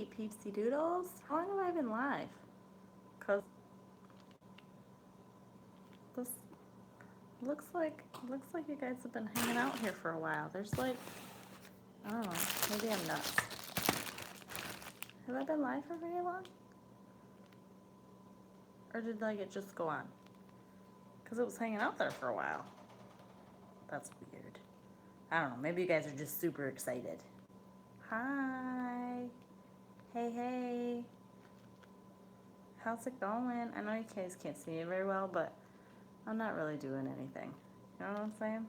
Hey, Peepsy Doodles. How long have I been live? Cause this looks like you guys have been hanging out here for a while. There's like, I don't know, maybe I'm nuts. Have I been live for very long? Or did like it just go on? Cause it was hanging out there for a while. That's weird. I don't know. Maybe you guys are just super excited. Hi. Hey, hey. How's it going? I know you guys can't see me very well, but I'm not really doing anything. You know what I'm saying?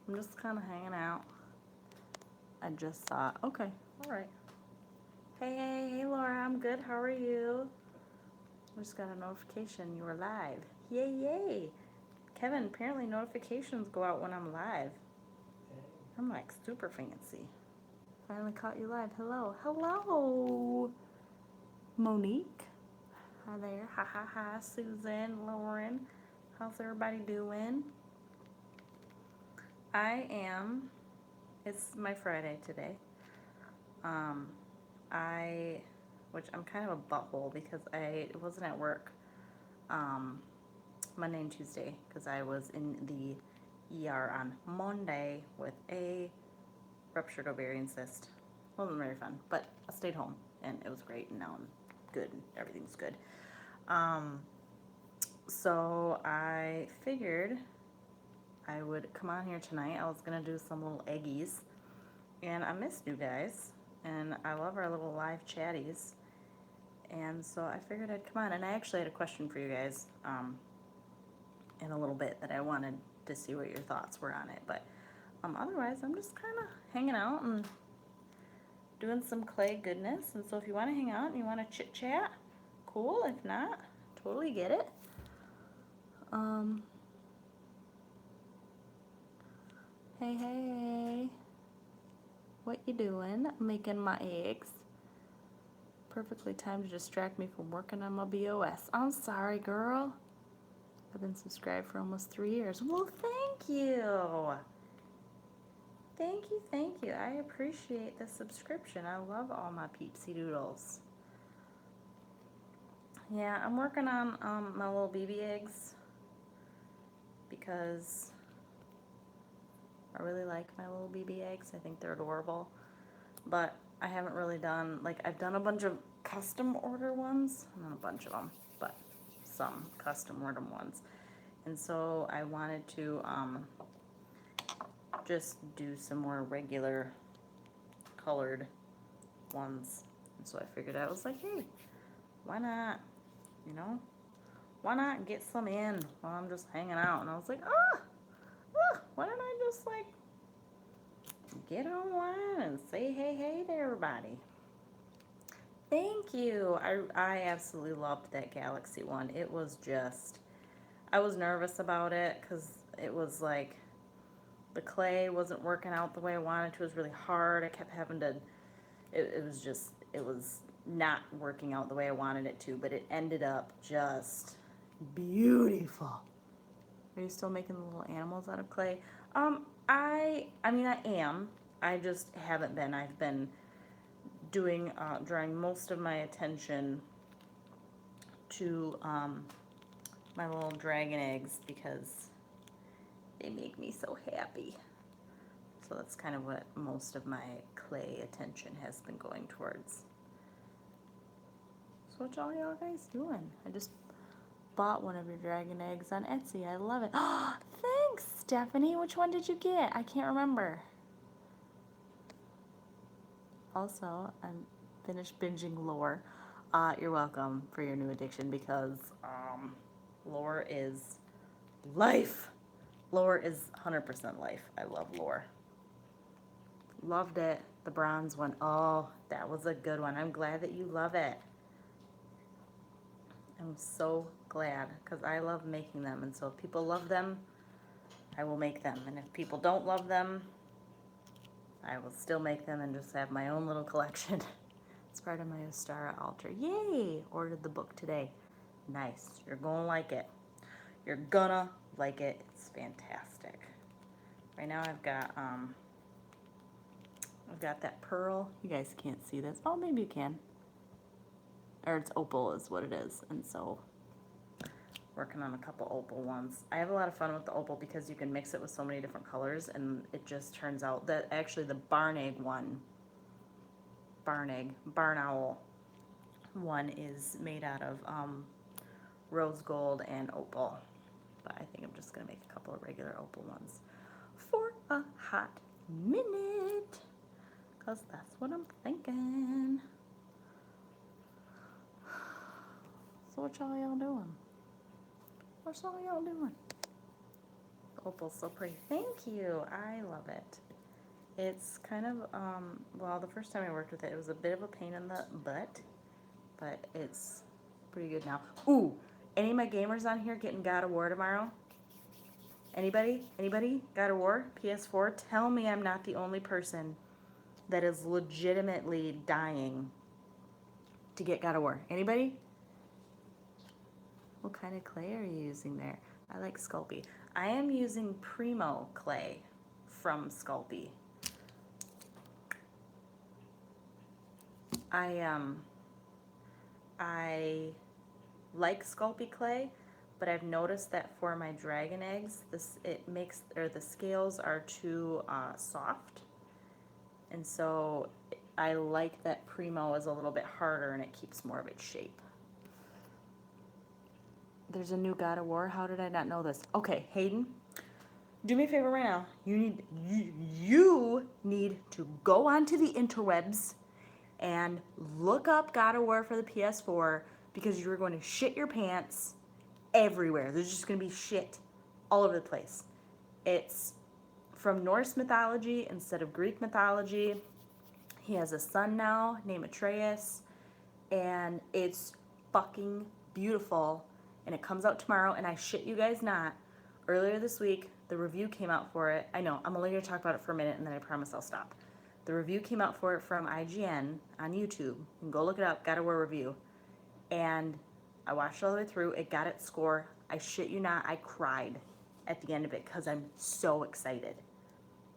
I'm just kind of hanging out. I just saw. Okay, all right. Hey, hey, hey, Laura. I'm good. How are you? I just got a notification you were live. Yay, yay. Kevin, apparently notifications go out when I'm live. I'm like super fancy. Finally caught you live. Hello. Hello. Monique. Hi there. Ha ha ha. Susan, Lauren. How's everybody doing? It's my Friday today. Which I'm kind of a butthole because I wasn't at work Monday and Tuesday because I was in the ER on Monday with a ruptured ovarian cyst. Wasn't very fun, but I stayed home and it was great, and now I'm good and everything's good. So I figured I would come on here tonight. I was gonna do some little eggies, and I missed you guys, and I love our little live chatties, and so I figured I'd come on. And I actually had a question for you guys in a little bit that I wanted to see what your thoughts were on it, but otherwise I'm just kind of hanging out and doing some clay goodness. And so if you want to hang out and you want to chit chat, cool. If not, totally get it. Hey, hey, what you doing? Making my eggs. Perfectly timed to distract me from working on my BOS. I'm sorry, girl. I've been subscribed for almost 3 years. Well, thank you. Thank you, thank you. I appreciate the subscription. I love all my Peepsy Doodles. Yeah, I'm working on my little BB eggs because I really like my little BB eggs. I think they're adorable. But I haven't really done, like, I've done a bunch of custom order ones. Not a bunch of them, but some custom order ones. And so I wanted to just do some more regular colored ones. And so I figured I was like, hey, why not, you know? Why not get some in while I'm just hanging out? And I was like, why don't I just, like, get online and say hey to everybody. Thank you. I absolutely loved that Galaxy one. It was just, I was nervous about it because it was like the clay wasn't working out the way I wanted to. It was really hard. I kept having to, it was not working out the way I wanted it to, but it ended up just beautiful. Are you still making the little animals out of clay? I mean, I am. I just haven't been. I've been drawing most of my attention to my little dragon eggs because they make me so happy. So that's kind of what most of my clay attention has been going towards. So what all y'all guys doing? I just bought one of your dragon eggs on Etsy. I love it. Oh, thanks, Stephanie. Which one did you get? I can't remember. Also, I'm finished binging Lore. You're welcome for your new addiction because Lore is life. Lore is 100% life. I love Lore. Loved it. The bronze one. Oh, that was a good one. I'm glad that you love it. I'm so glad because I love making them. And so if people love them, I will make them. And if people don't love them, I will still make them and just have my own little collection. It's part of my Ostara altar. Yay! Ordered the book today. Nice. You're gonna like it. You're gonna like it. It's fantastic. Right now I've got that pearl. You guys can't see this. Oh, maybe you can. or it's opal is what it is. And so working on a couple opal ones. I have a lot of fun with the opal because you can mix it with so many different colors, and it just turns out that actually the barn owl one is made out of rose gold and opal. But I think I'm just gonna make a couple of regular opal ones for a hot minute, because that's what I'm thinking. So what y'all doing? What's all y'all doing? The opal's so pretty. Thank you. I love it. It's kind of, well, the first time I worked with it, it was a bit of a pain in the butt, but it's pretty good now. Ooh, any of my gamers on here getting God of War tomorrow? Anybody? Anybody? God of War? PS4? Tell me I'm not the only person that is legitimately dying to get God of War. Anybody? What kind of clay are you using there? I like Sculpey. I am using Primo clay from Sculpey. I like Sculpey clay, but I've noticed that for my dragon eggs, the scales are too soft, and so I like that Primo is a little bit harder and it keeps more of its shape. There's a new God of War. How did I not know this? Okay, Hayden, do me a favor right now. You need to go onto the interwebs and look up God of War for the PS4, because you're going to shit your pants everywhere. There's just going to be shit all over the place. It's from Norse mythology instead of Greek mythology. He has a son now named Atreus, and it's fucking beautiful. And it comes out tomorrow, and I shit you guys not. Earlier this week, the review came out for it. I know, I'm only going to talk about it for a minute, and then I promise I'll stop. The review came out for it from IGN on YouTube. You can go look it up, God of War review. And I watched it all the way through. It got its score. I shit you not, I cried at the end of it because I'm so excited.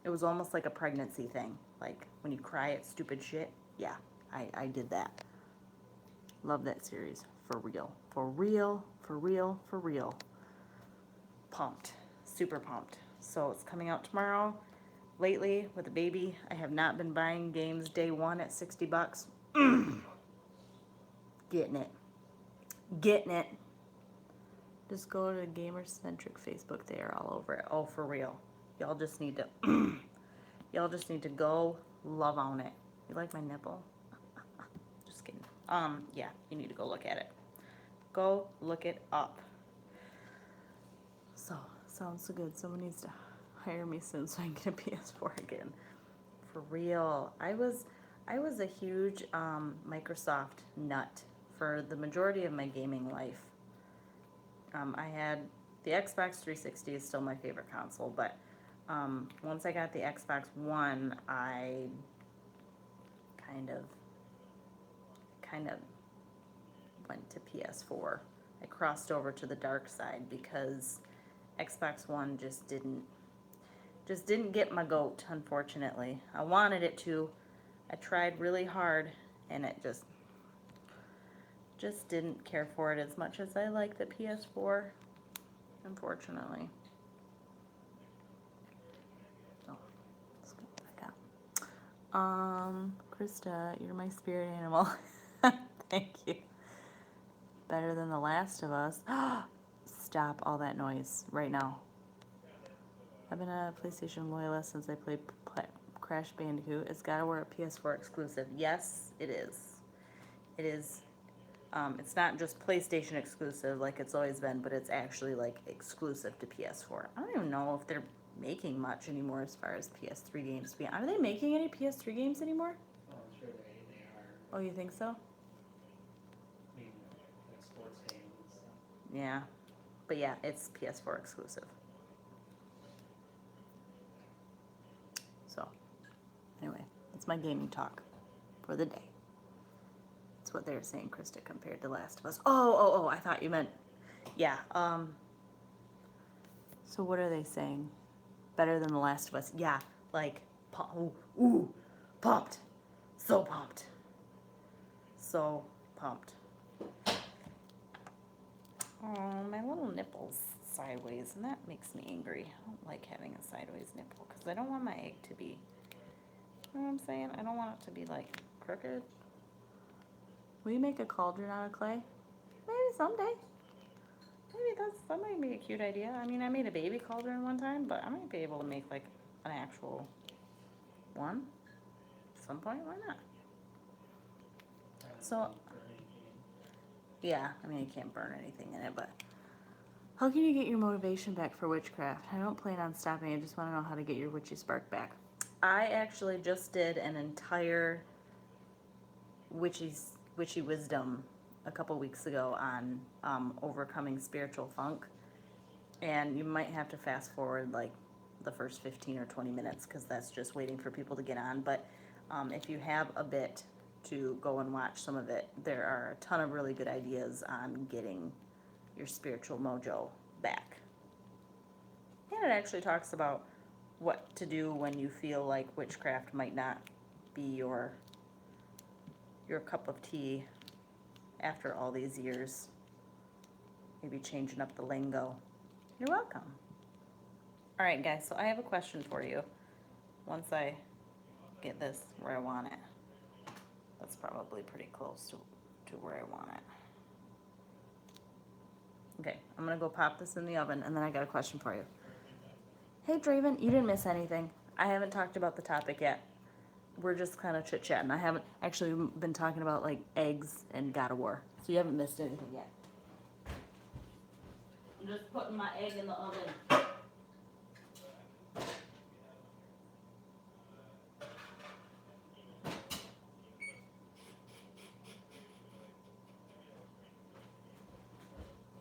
It was almost like a pregnancy thing. Like when you cry at stupid shit. Yeah, I did that. Love that series. For real. For real. For real. For real. Pumped. Super pumped. So it's coming out tomorrow. Lately, with a baby, I have not been buying games day one at $60. Getting it. Getting it. Just go to Gamer-Centric Facebook. They are all over it. Oh, for real. Y'all just need to y'all just need to go love on it. You like my nipple? Just kidding. Yeah, you need to go look at it. Go look it up. So, sounds so good. Someone needs to hire me soon so I can get a PS4 again. For real. I was a huge Microsoft nut for the majority of my gaming life. I had the Xbox 360 is still my favorite console, but once I got the Xbox One, I kind of went to PS4. I crossed over to the dark side because Xbox One just didn't get my goat, unfortunately. I wanted it to. I tried really hard, and it just didn't care for it as much as I like the PS4, unfortunately. So, let's go back out. Krista, you're my spirit animal. Thank you. Better than The Last of Us. Stop all that noise right now. I've been a PlayStation loyalist since I played Crash Bandicoot. It's God of War a PS4 exclusive. Yes, it is. It is. It's not just PlayStation exclusive like it's always been, but it's actually like exclusive to PS4. I don't even know if they're making much anymore as far as PS3 games. Are they making any PS3 games anymore? Oh, I'm sure they are. Oh, you think so? I mean, like sports games and stuff. Yeah. But yeah, it's PS4 exclusive. So, anyway, that's my gaming talk for the day. That's what they were saying, Krista, compared to Last of Us. Oh, I thought you meant, yeah. So what are they saying? Better than The Last of Us. Yeah, like, pumped. So pumped. So pumped. Oh, my little nipple's sideways, and that makes me angry. I don't like having a sideways nipple because I don't want my egg to be, you know what I'm saying? I don't want it to be like crooked. Will you make a cauldron out of clay? Maybe someday. Maybe that might be a cute idea. I mean, I made a baby cauldron one time, but I might be able to make like an actual one at some point. Why not? So, yeah, I mean, you can't burn anything in it, but how can you get your motivation back for witchcraft? I don't plan on stopping. I just want to know how to get your witchy spark back. I actually just did an entire witchy wisdom a couple weeks ago on overcoming spiritual funk, and you might have to fast forward like the first 15 or 20 minutes because that's just waiting for people to get on. But if you have a bit to go and watch some of it, there are a ton of really good ideas on getting your spiritual mojo back. And it actually talks about what to do when you feel like witchcraft might not be your cup of tea after all these years. Maybe changing up the lingo. You're welcome. All right, guys, so I have a question for you. Once I get this where I want it. That's probably pretty close to where I want it. Okay, I'm gonna go pop this in the oven, and then I got a question for you. Hey, Draven, you didn't miss anything. I haven't talked about the topic yet. We're just kind of chit-chatting. I haven't actually been talking about, like, eggs and God of War. So you haven't missed anything yet. I'm just putting my egg in the oven.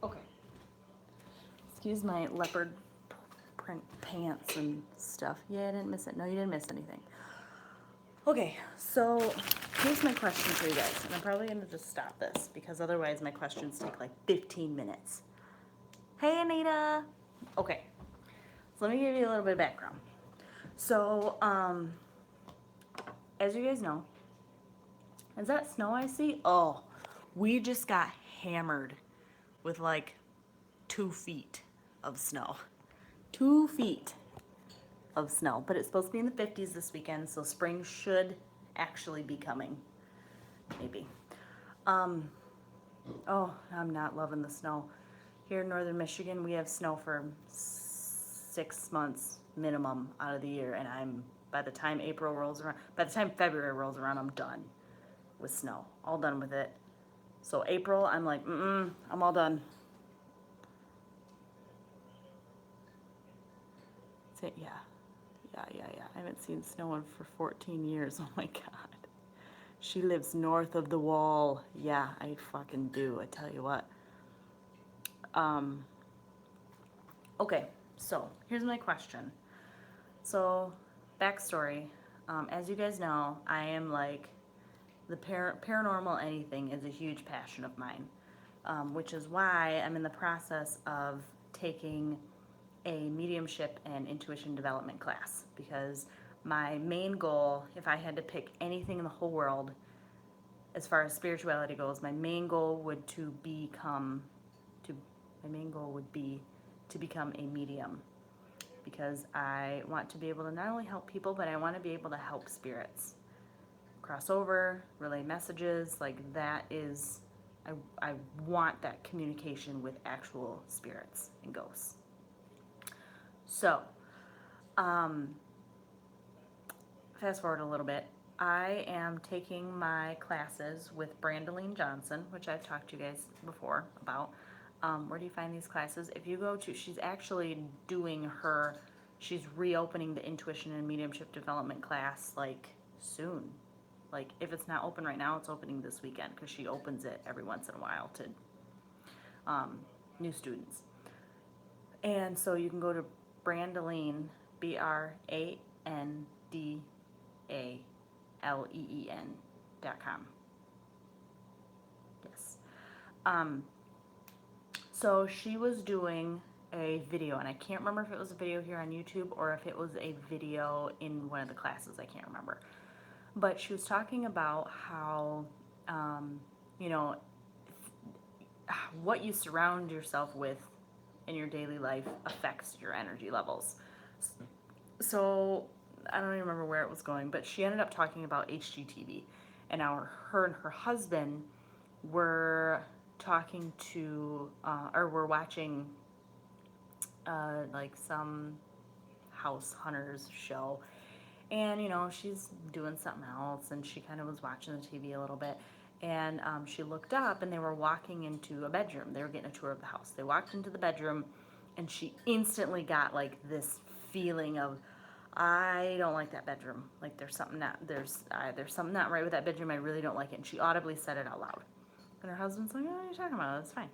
Okay. Excuse my leopard print pants and stuff. Yeah, I didn't miss it. No, you didn't miss anything. Okay, so here's my question for you guys, and I'm probably going to just stop this because otherwise my questions take like 15 minutes. Hey, Anita. Okay, so let me give you a little bit of background. So, as you guys know, is that snow I see? Oh, we just got hammered with like 2 feet of snow. 2 feet of snow, but it's supposed to be in the 50s this weekend, so spring should actually be coming, maybe. Oh, I'm not loving the snow. Here in northern Michigan, we have snow for 6 months minimum out of the year, and by the time February rolls around, I'm done with snow, all done with it. So April, I'm like, I'm all done. Yeah. I haven't seen snow for 14 years. Oh my God. She lives north of the wall. Yeah, I fucking do. I tell you what. Okay, so here's my question. So, backstory. As you guys know, I am like, the paranormal anything is a huge passion of mine, which is why I'm in the process of taking a mediumship and intuition development class, because my main goal, if I had to pick anything in the whole world as far as spirituality goes, my main goal would be to become a medium, because I want to be able to not only help people, but I want to be able to help spirits cross over, relay messages. Like, that is, I want that communication with actual spirits and ghosts. So, fast forward a little bit. I am taking my classes with Brandeline Johnson, which I've talked to you guys before about. Where do you find these classes? If you go to, she's actually she's reopening the intuition and mediumship development class like soon. Like, if it's not open right now, it's opening this weekend, because she opens it every once in a while to new students. And so you can go to Brandeleen, BRANDALEEN.com. Yes. So she was doing a video, and I can't remember if it was a video here on YouTube or if it was a video in one of the classes. I can't remember. But she was talking about how, what you surround yourself with in your daily life affects your energy levels. So I don't even remember where it was going, but she ended up talking about HGTV, and now her and her husband were talking to, or were watching, like some house hunters show, and she's doing something else, and she kind of was watching the TV a little bit, and she looked up, and they were walking into a bedroom. They were getting a tour of the house. They walked into the bedroom, and she instantly got like this feeling of, I don't like that bedroom. Like there's something not right with that bedroom. I really don't like it. And she audibly said it out loud. And her husband's like, "Oh, what are you talking about? It's fine."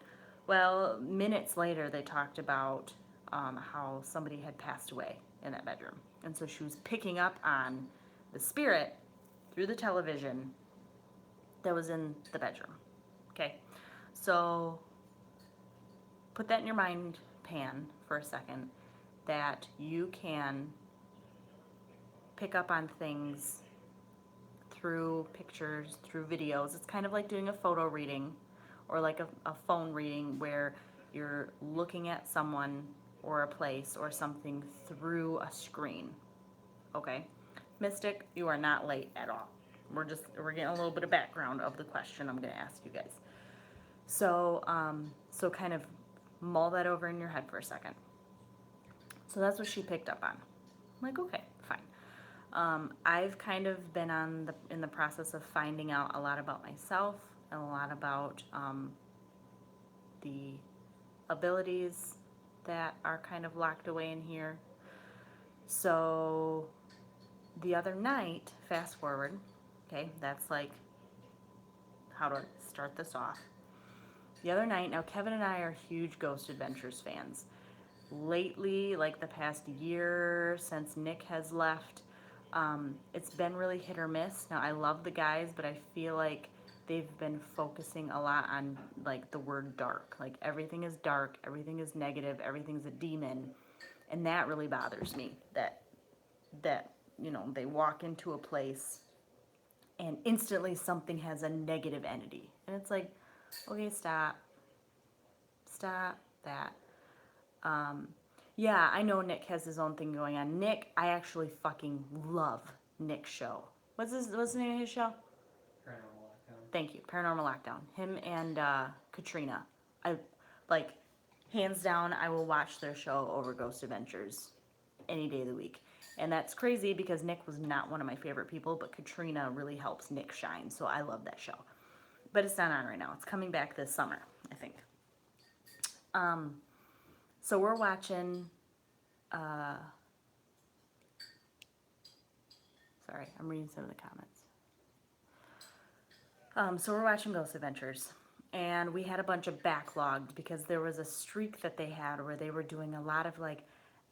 Well, minutes later, they talked about how somebody had passed away in that bedroom, and so she was picking up on the spirit through the television that was in the bedroom. Okay, so put that in your mind pan for a second, that you can pick up on things through pictures, through videos. It's kind of like doing a photo reading or like a phone reading where you're looking at someone or a place or something through a screen. Okay? Mystic, you are not late at all. We're getting a little bit of background of the question I'm going to ask you guys. So, so kind of mull that over in your head for a second. So that's what she picked up on. I'm like, okay, fine. I've kind of been in the process of finding out a lot about myself and a lot about the abilities that are kind of locked away in here. So the other night, fast forward, okay, that's like how to start this off. The other night, now Kevin and I are huge Ghost Adventures fans. Lately, like the past year since Nick has left, it's been really hit or miss. Now I love the guys, but I feel like they've been focusing a lot on like the word dark. Like everything is dark, everything is negative, everything's a demon, and that really bothers me. That they walk into a place and instantly something has a negative entity, and it's like, okay, stop that. Yeah, I know Nick has his own thing going on. Nick, I actually fucking love Nick's show. What's the name of his show? Paranormal Lockdown. Thank you, Paranormal Lockdown. Him and Katrina. I like, hands down, I will watch their show over Ghost Adventures any day of the week. And that's crazy because Nick was not one of my favorite people, but Katrina really helps Nick shine. So I love that show. But it's not on right now. It's coming back this summer, I think. So we're watching, sorry, I'm reading some of the comments. So we're watching Ghost Adventures, and we had a bunch of backlogged because there was a streak that they had where they were doing a lot of like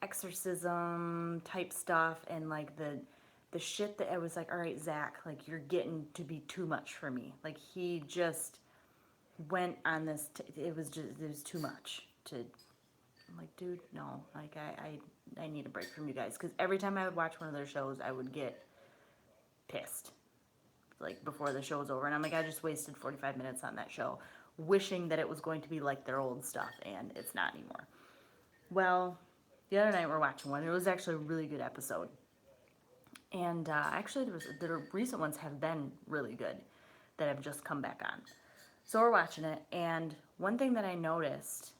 exorcism type stuff, and like the shit that I was like, all right, Zach, like you're getting to be too much for me. Like he just went on this, it was too much to. I'm like, dude, no, like I need a break from you guys, because every time I would watch one of their shows, I would get pissed, like before the show was over, and I'm like, I just wasted 45 minutes on that show, wishing that it was going to be like their old stuff, and it's not anymore. Well, the other night we're watching one. It was actually a really good episode, and actually the recent ones have been really good that have just come back on. So we're watching it, and one thing that I noticed,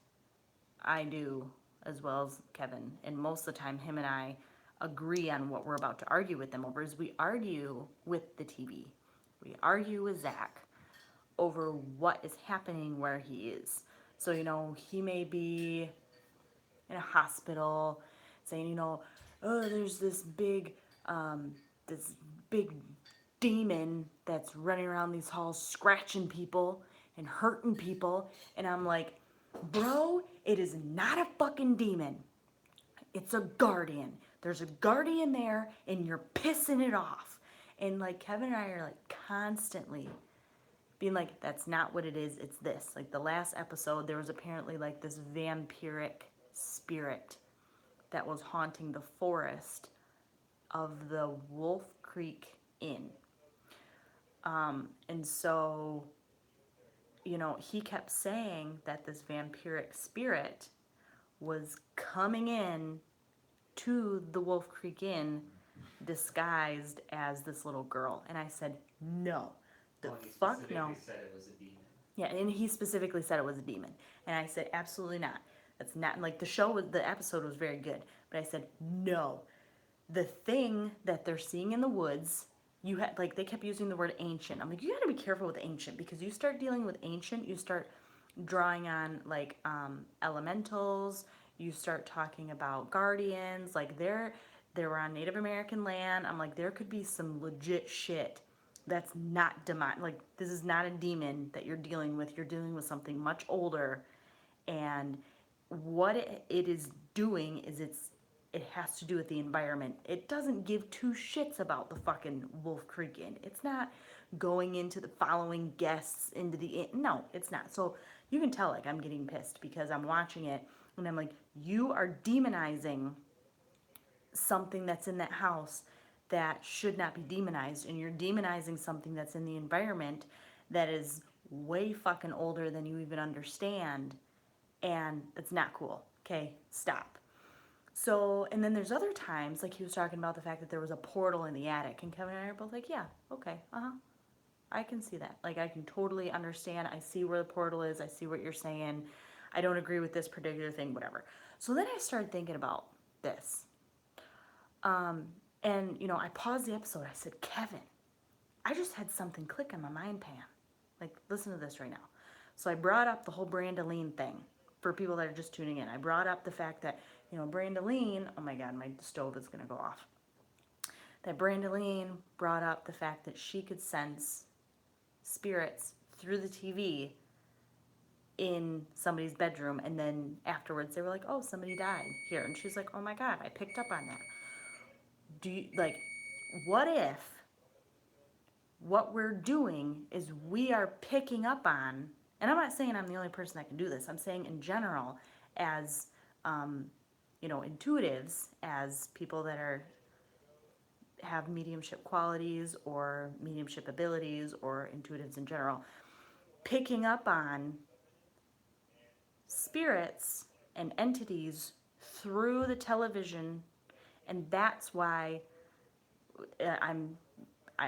I do, as well as Kevin, and most of the time him and I agree on what we're about to argue with them over, is we argue with the TV. We argue with Zach over what is happening where he is. So, he may be in a hospital saying, oh, there's this big demon that's running around these halls scratching people and hurting people. And I'm like, bro, it is not a fucking demon. It's a guardian. There's a guardian there, and you're pissing it off. And like Kevin and I are like constantly being like, that's not what it is. It's this. Like the last episode, there was apparently like this vampiric spirit that was haunting the forest of the Wolf Creek Inn. And so, you know, he kept saying that this vampiric spirit was coming in to the Wolf Creek Inn disguised as this little girl. And I said, no. The Well, he fuck no. specifically said it was a demon. Yeah, and he specifically said it was a demon. And I said, absolutely not. That's not, like, the episode was very good. But I said, no. The thing that they're seeing in the woods, you had, like, they kept using the word ancient. I'm like, you gotta be careful with ancient, because you start dealing with ancient, you start drawing on, like, elementals, you start talking about guardians, like, they were on Native American land. I'm like, there could be some legit shit that's not demon. Like, this is not a demon that you're dealing with. You're dealing with something much older, and what it is doing is it has to do with the environment. It doesn't give two shits about the fucking Wolf Creek Inn. It's not going into the following guests into the inn. No, it's not. So you can tell, like, I'm getting pissed because I'm watching it and I'm like, you are demonizing something that's in that house that should not be demonized, and you're demonizing something that's in the environment that is way fucking older than you even understand, and it's not cool. Okay, stop. So, and then there's other times, like he was talking about the fact that there was a portal in the attic, and Kevin and I are both like, yeah, okay, I can see that. Like, I can totally understand. I see where the portal is. I see what you're saying. I don't agree with this particular thing, whatever. So then I started thinking about this. And, you know, I paused the episode. I said, Kevin, I just had something click in my mind pan. Like, listen to this right now. So I brought up the whole Brandoline thing for people that are just tuning in. I brought up the fact that, you know, Brandoline, oh my God, my stove is going to go off. That Brandoline brought up the fact that she could sense spirits through the TV in somebody's bedroom, and then afterwards they were like, oh, somebody died here. And she's like, oh my God, I picked up on that. Do you, like, what if what we're doing is we are picking up on, and I'm not saying I'm the only person that can do this, I'm saying in general, as, you know, intuitives, as people that have mediumship qualities or mediumship abilities, or intuitives in general, picking up on spirits and entities through the television. And that's why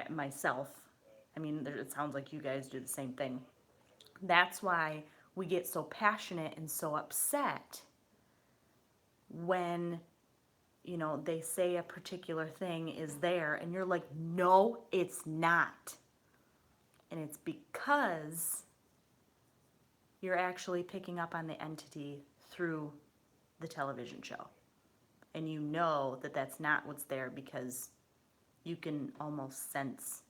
myself, I mean, it sounds like you guys do the same thing. That's why we get so passionate and so upset when, you know, they say a particular thing is there and you're like, no, it's not. And it's because you're actually picking up on the entity through the television show. And you know that that's not what's there, because you can almost sense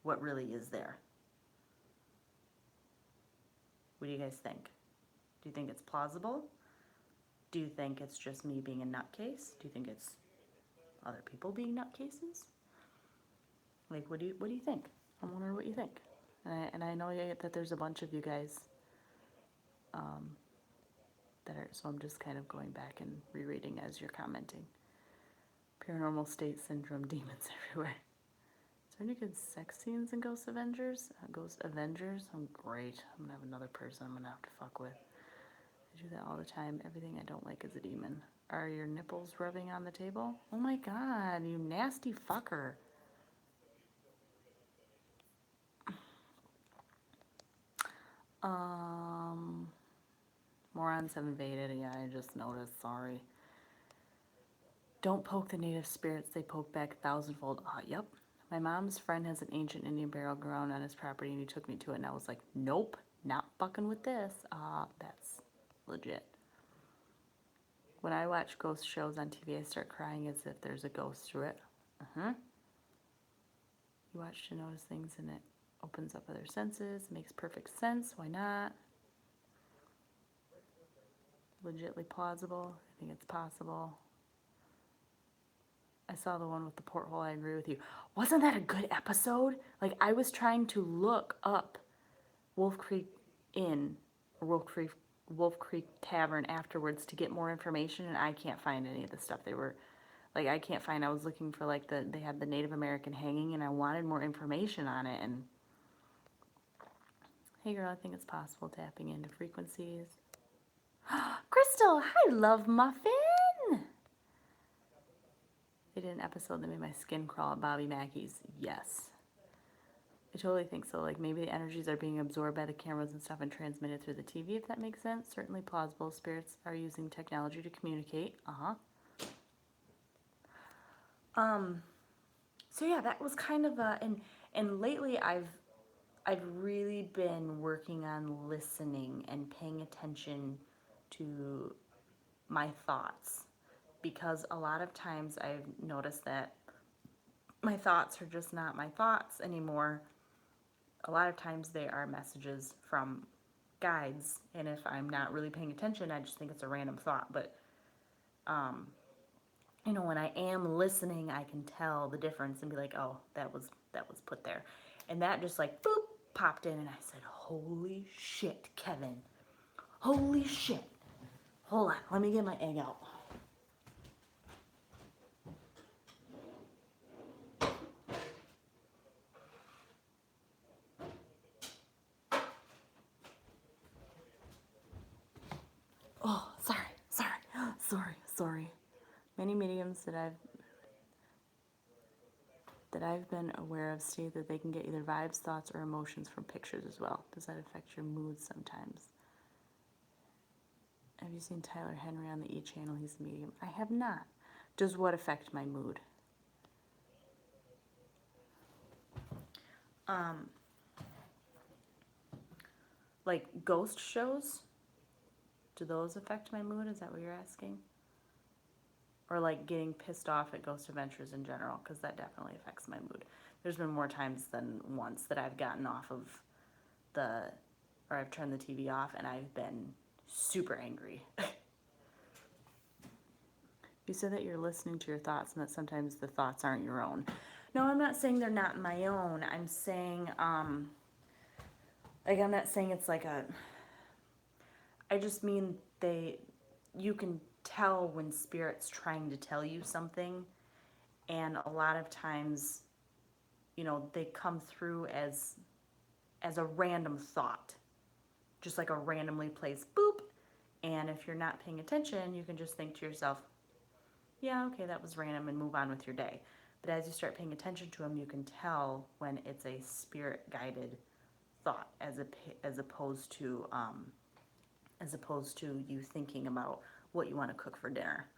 what really is there. What do you guys think? Do you think it's plausible? Do you think it's just me being a nutcase? Do you think it's other people being nutcases? Like, what do you think? I'm wondering what you think. And I know that there's a bunch of you guys that are, so I'm just kind of going back and rereading as you're commenting. Paranormal state syndrome, demons everywhere. Is there any good sex scenes in Ghost Avengers? Ghost Avengers? I'm great. I'm gonna have another person I'm gonna have to fuck with. I do that all the time. Everything I don't like is a demon. Are your nipples rubbing on the table? Oh my God, you nasty fucker. Morons have invaded. Yeah, I just noticed. Sorry. Don't poke the native spirits. They poke back thousandfold. Yep. My mom's friend has an ancient Indian burial ground on his property, and he took me to it, and I was like, nope, not fucking with this. That's legit. When I watch ghost shows on TV, I start crying as if there's a ghost through it. You watch to notice things, and it opens up other senses. It makes perfect sense. Why not? Legitly plausible. I think it's possible. I saw the one with the porthole. I agree with you. Wasn't that a good episode? Like, I was trying to look up Wolf Creek Inn or Wolf Creek Tavern afterwards to get more information, and I can't find any of the stuff they were, like, I can't find. I was looking for, like, they had the Native American hanging, and I wanted more information on it, and Hey girl, I think it's possible tapping into frequencies. Crystal, hi, love muffin. They did an episode that made my skin crawl at Bobby Mackey's. Yes. I totally think so. Like maybe the energies are being absorbed by the cameras and stuff and transmitted through the TV, if that makes sense. Certainly plausible. Spirits are using technology to communicate. So yeah, that was kind of a, and lately I've really been working on listening and paying attention to my thoughts, because a lot of times I've noticed that my thoughts are just not my thoughts anymore. A lot of times they are messages from guides, and if I'm not really paying attention, I just think it's a random thought. But you know, when I am listening, I can tell the difference and be like, oh, that was put there. And that just like boop popped in, and I said, holy shit, Kevin, holy shit. Hold on, let me get my egg out. Oh, sorry. Many mediums that I've been aware of state that they can get either vibes, thoughts, or emotions from pictures as well. Does that affect your mood sometimes? Have you seen Tyler Henry on the E! Channel? He's a medium. I have not. Does what affect my mood? Like ghost shows? Do those affect my mood? Is that what you're asking? Or like getting pissed off at Ghost Adventures in general, because that definitely affects my mood. There's been more times than once that I've gotten off of or I've turned the TV off and I've been super angry. You said that you're listening to your thoughts and that sometimes the thoughts aren't your own. No, I'm not saying they're not my own. I'm saying, like, I'm not saying it's like I just mean you can tell when Spirit's trying to tell you something, and a lot of times, you know, they come through as a random thought, just like a randomly placed boop, and if you're not paying attention, you can just think to yourself, yeah, okay, that was random, and move on with your day. But as you start paying attention to them, you can tell when it's a spirit-guided thought, as opposed to you thinking about what you want to cook for dinner.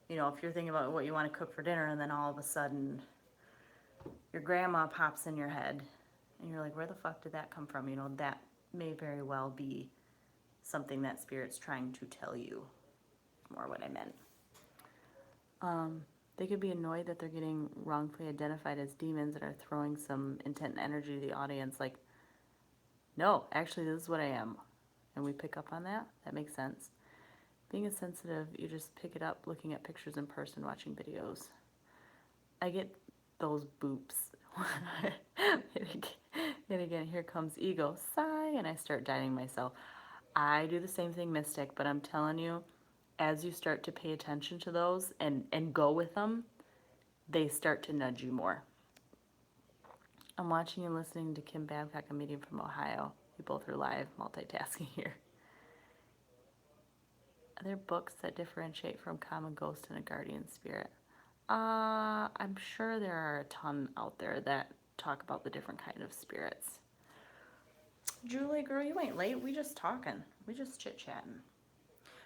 You know, if you're thinking about what you want to cook for dinner, and then all of a sudden your grandma pops in your head, and you're like, where the fuck did that come from? You know, that may very well be something that Spirit's trying to tell you, more what I meant. They could be annoyed that they're getting wrongfully identified as demons and are throwing some intent and energy to the audience, like, no, actually this is what I am. And we pick up on that. That makes sense. Being insensitive, you just pick it up looking at pictures in person, watching videos. I get those boops. And again, here comes ego. Sigh, and I start dieting myself. I do the same thing, Mystic, but I'm telling you, as you start to pay attention to those and go with them, they start to nudge you more. I'm watching and listening to Kim Babcock, a medium from Ohio. We both are live multitasking here. Are there books that differentiate from common ghost and a guardian spirit? I'm sure there are a ton out there that talk about the different kind of spirits. Julie, girl, you ain't late. We just talking. We just chit-chatting.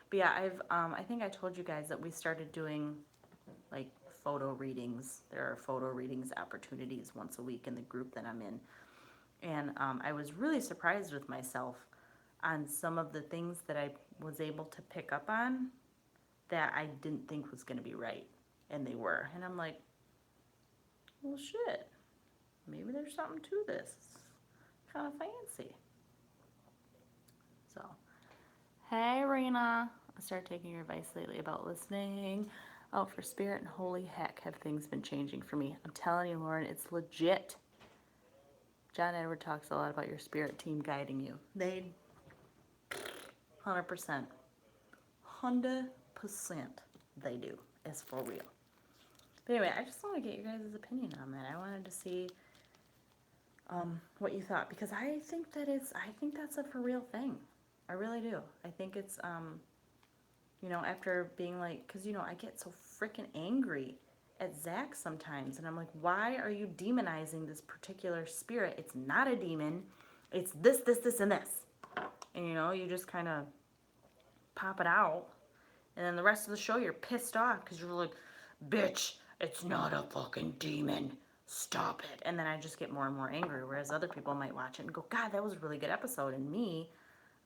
But yeah, I think I told you guys that we started doing like photo readings. There are photo readings opportunities once a week in the group that I'm in. And I was really surprised with myself on some of the things that I was able to pick up on that I didn't think was going to be right. And they were. And I'm like, well, shit. Maybe there's something to this. It's kind of fancy. So, hey, Rena. I started taking your advice lately about listening out for spirit, and holy heck, have things been changing for me. I'm telling you, Lauren, it's legit. John Edward talks a lot about your spirit team guiding you. They 100%. 100% they do. It's for real. But anyway, I just want to get your guys' opinion on that. I wanted to see what you thought, because I think that's a for real thing. I really do. I think it's, after being like, because, I get so freaking angry at Zach sometimes, and I'm like, why are you demonizing this particular spirit? It's not a demon. It's this, and this. And, you just kind of pop it out. And then the rest of the show, you're pissed off because you're like, bitch, it's not a fucking demon. Stop it. And then I just get more and more angry. Whereas other people might watch it and go, God, that was a really good episode. And me,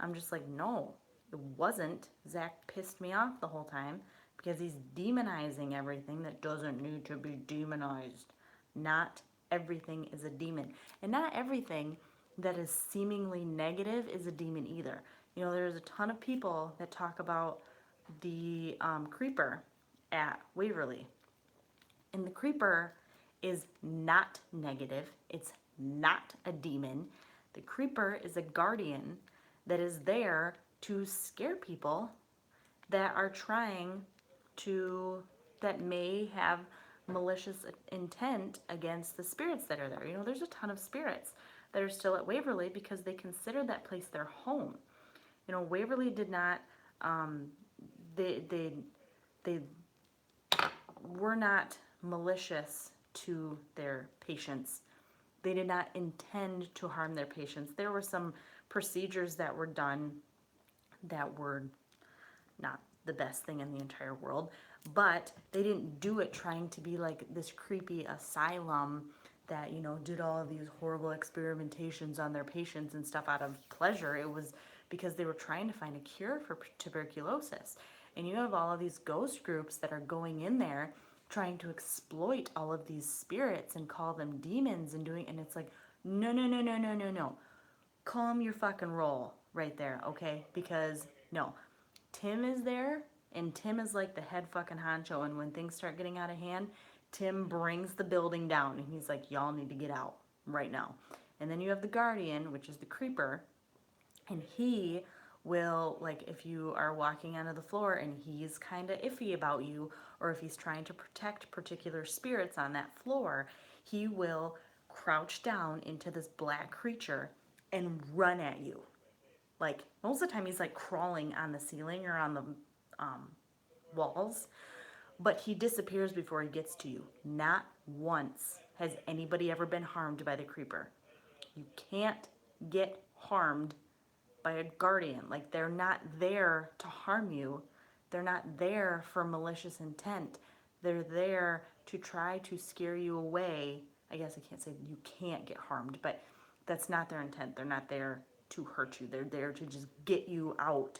I'm just like, no, it wasn't. Zach pissed me off the whole time because he's demonizing everything that doesn't need to be demonized. Not everything is a demon. And not everything that is seemingly negative is a demon either. There's a ton of people that talk about the creeper at Waverly. And the creeper is not negative. It's not a demon. The creeper is a guardian that is there to scare people that are trying to, that may have malicious intent against the spirits that are there. There's a ton of spirits that are still at Waverly because they consider that place their home. Waverly did not, they were not malicious to their patients. They did not intend to harm their patients. There were some procedures that were done that were not the best thing in the entire world, but they didn't do it trying to be like this creepy asylum that, did all of these horrible experimentations on their patients and stuff out of pleasure. It was because they were trying to find a cure for tuberculosis. And you have all of these ghost groups that are going in there trying to exploit all of these spirits and call them demons and it's like, no, no, no, no, no, no, no. Calm your fucking roll right there, okay? Because, no. Tim is there, and Tim is like the head fucking honcho, and when things start getting out of hand, Tim brings the building down, and he's like, y'all need to get out right now. And then you have the guardian, which is the creeper, and he will, like, if you are walking onto the floor and he's kind of iffy about you, or if he's trying to protect particular spirits on that floor, he will crouch down into this black creature and run at you. Like, most of the time he's like crawling on the ceiling or on the walls, but he disappears before he gets to you. Not once has anybody ever been harmed by the creeper. You can't get harmed by a guardian. Like, they're not there to harm you. They're not there for malicious intent. They're there to try to scare you away. I guess I can't say you can't get harmed, but that's not their intent. They're not there to hurt you. They're there to just get you out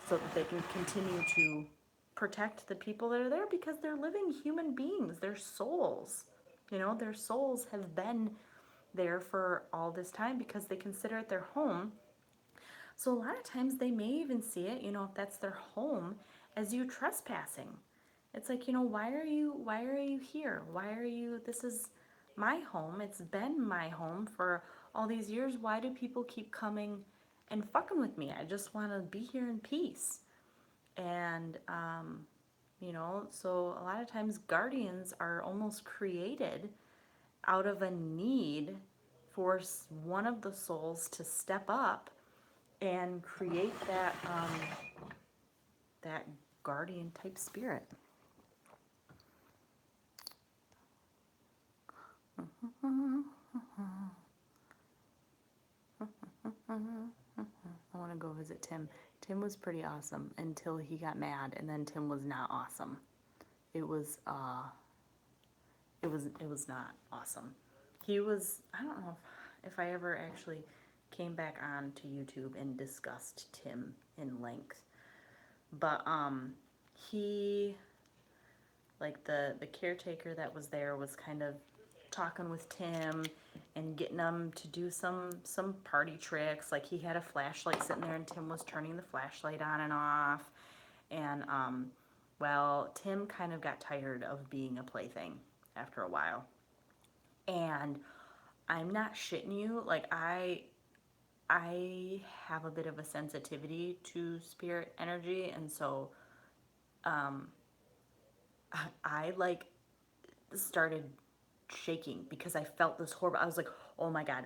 so that they can continue to protect the people that are there because they're living human beings. They're souls. Their souls have been there for all this time because they consider it their home. So a lot of times they may even see it, if that's their home, as you trespassing. It's like, why are you here? This is my home. It's been my home for all these years. Why do people keep coming and fucking with me? I just want to be here in peace. And, so a lot of times guardians are almost created out of a need for one of the souls to step up and create that guardian type spirit. I want to go visit Tim. Tim was pretty awesome until he got mad, and then Tim was not awesome. It was not awesome. He was, I don't know if I ever actually came back on to YouTube and discussed Tim in length. But he, like the caretaker that was there was kind of talking with Tim and getting him to do some party tricks. Like, he had a flashlight sitting there and Tim was turning the flashlight on and off. And well, Tim kind of got tired of being a plaything after a while. And I'm not shitting you, like, I have a bit of a sensitivity to spirit energy, and so I like started shaking because I felt this horrible, I was like, oh my God,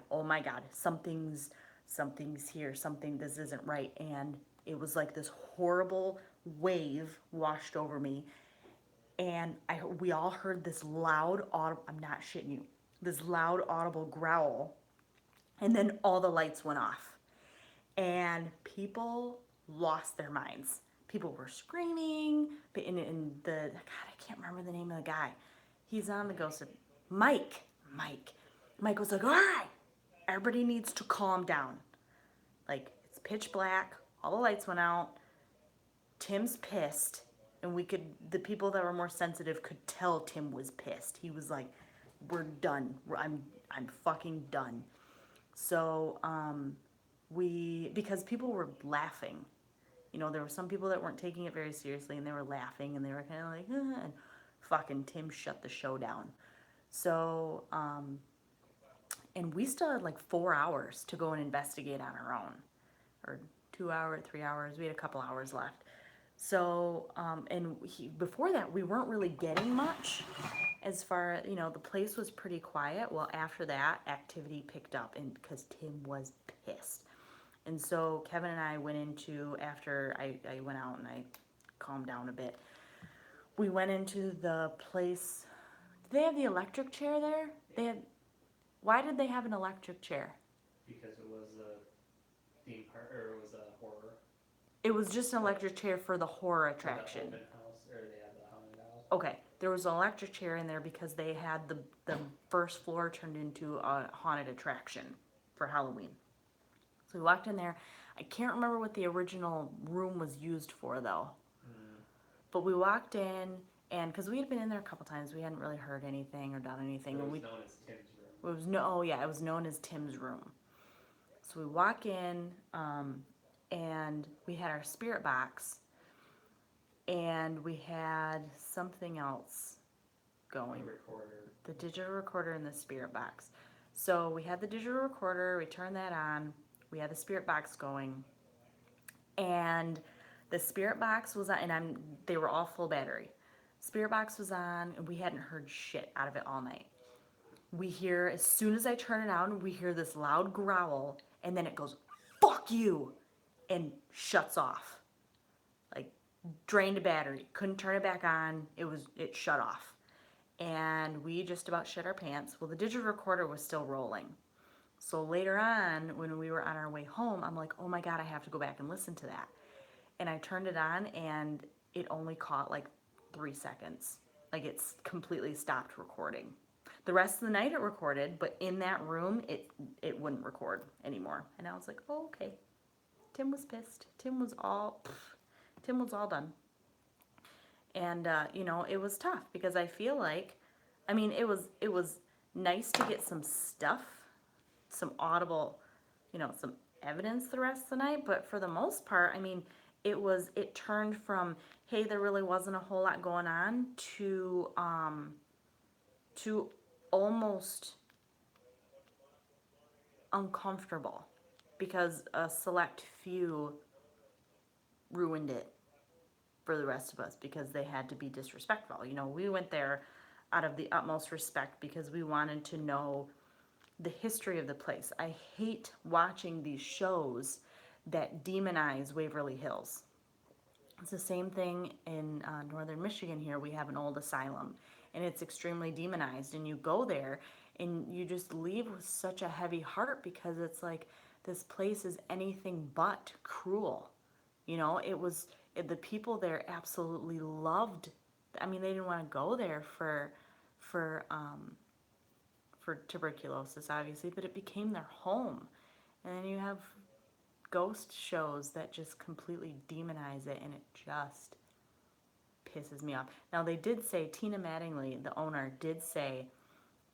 something's here, this isn't right. And it was like this horrible wave washed over me. And we all heard this loud, audible, I'm not shitting you, this loud, audible growl. And then all the lights went off. And people lost their minds. People were screaming. And God, I can't remember the name of the guy. He's on the Ghost of Mike. Mike was like, all right, everybody needs to calm down. Like, it's pitch black. All the lights went out. Tim's pissed. And the people that were more sensitive could tell Tim was pissed. He was like, we're done. I'm fucking done. So, because people were laughing. You know, there were some people that weren't taking it very seriously, and they were laughing, and they were kind of like, and fucking Tim shut the show down. So, and we still had like 4 hours to go and investigate on our own, or 2 hours, 3 hours. We had a couple hours left. So, and before that, we weren't really getting much as far, you know, the place was pretty quiet. Well, after that, activity picked up, and because Tim was pissed. And so Kevin and I went into, after I went out and I calmed down a bit, we went into the place. Did they have the electric chair there? Why did they have an electric chair? Because it was a theme park, or it was a horror. It was just an electric chair for the horror attraction. The open house, or they had the haunted house. Okay, there was an electric chair in there because they had the first floor turned into a haunted attraction for Halloween. So we walked in there. I can't remember what the original room was used for, though. But we walked in, and because we had been in there a couple times, we hadn't really heard anything or done anything. It was and known as Tim's room. It was known as Tim's room. So we walk in, and we had our spirit box, and we had something else going. The digital recorder and the spirit box. So we had the digital recorder, we turned that on, we had the spirit box going, and the spirit box was on, and they were all full battery. Spirit box was on, and we hadn't heard shit out of it all night. We hear, as soon as I turn it on, we hear this loud growl, and then it goes, fuck you, and shuts off. Like, drained a battery, couldn't turn it back on, it shut off. And we just about shit our pants. Well, the digital recorder was still rolling. So later on, when we were on our way home, I'm like, oh my God, I have to go back and listen to that. And I turned it on, and it only caught like 3 seconds. Like, it's completely stopped recording. The rest of the night it recorded, but in that room, it wouldn't record anymore. And I was like, oh, okay. Tim was pissed. Tim was all done. And, you know, it was tough because I feel like, I mean, it was nice to get some stuff, some audible, you know, some evidence the rest of the night. But for the most part, I mean, it turned from, hey, there really wasn't a whole lot going on to almost uncomfortable because a select few ruined it for the rest of us because they had to be disrespectful. You know, we went there out of the utmost respect because we wanted to know the history of the place. I hate watching these shows that demonize Waverly Hills. It's the same thing in northern Michigan here. We have an old asylum, and it's extremely demonized. And you go there, and you just leave with such a heavy heart because it's like this place is anything but cruel. You know, the people there absolutely loved. I mean, they didn't want to go there for tuberculosis, obviously, but it became their home. And then you have ghost shows that just completely demonize it, and it just pisses me off. Now, they did say, Tina Mattingly, the owner, did say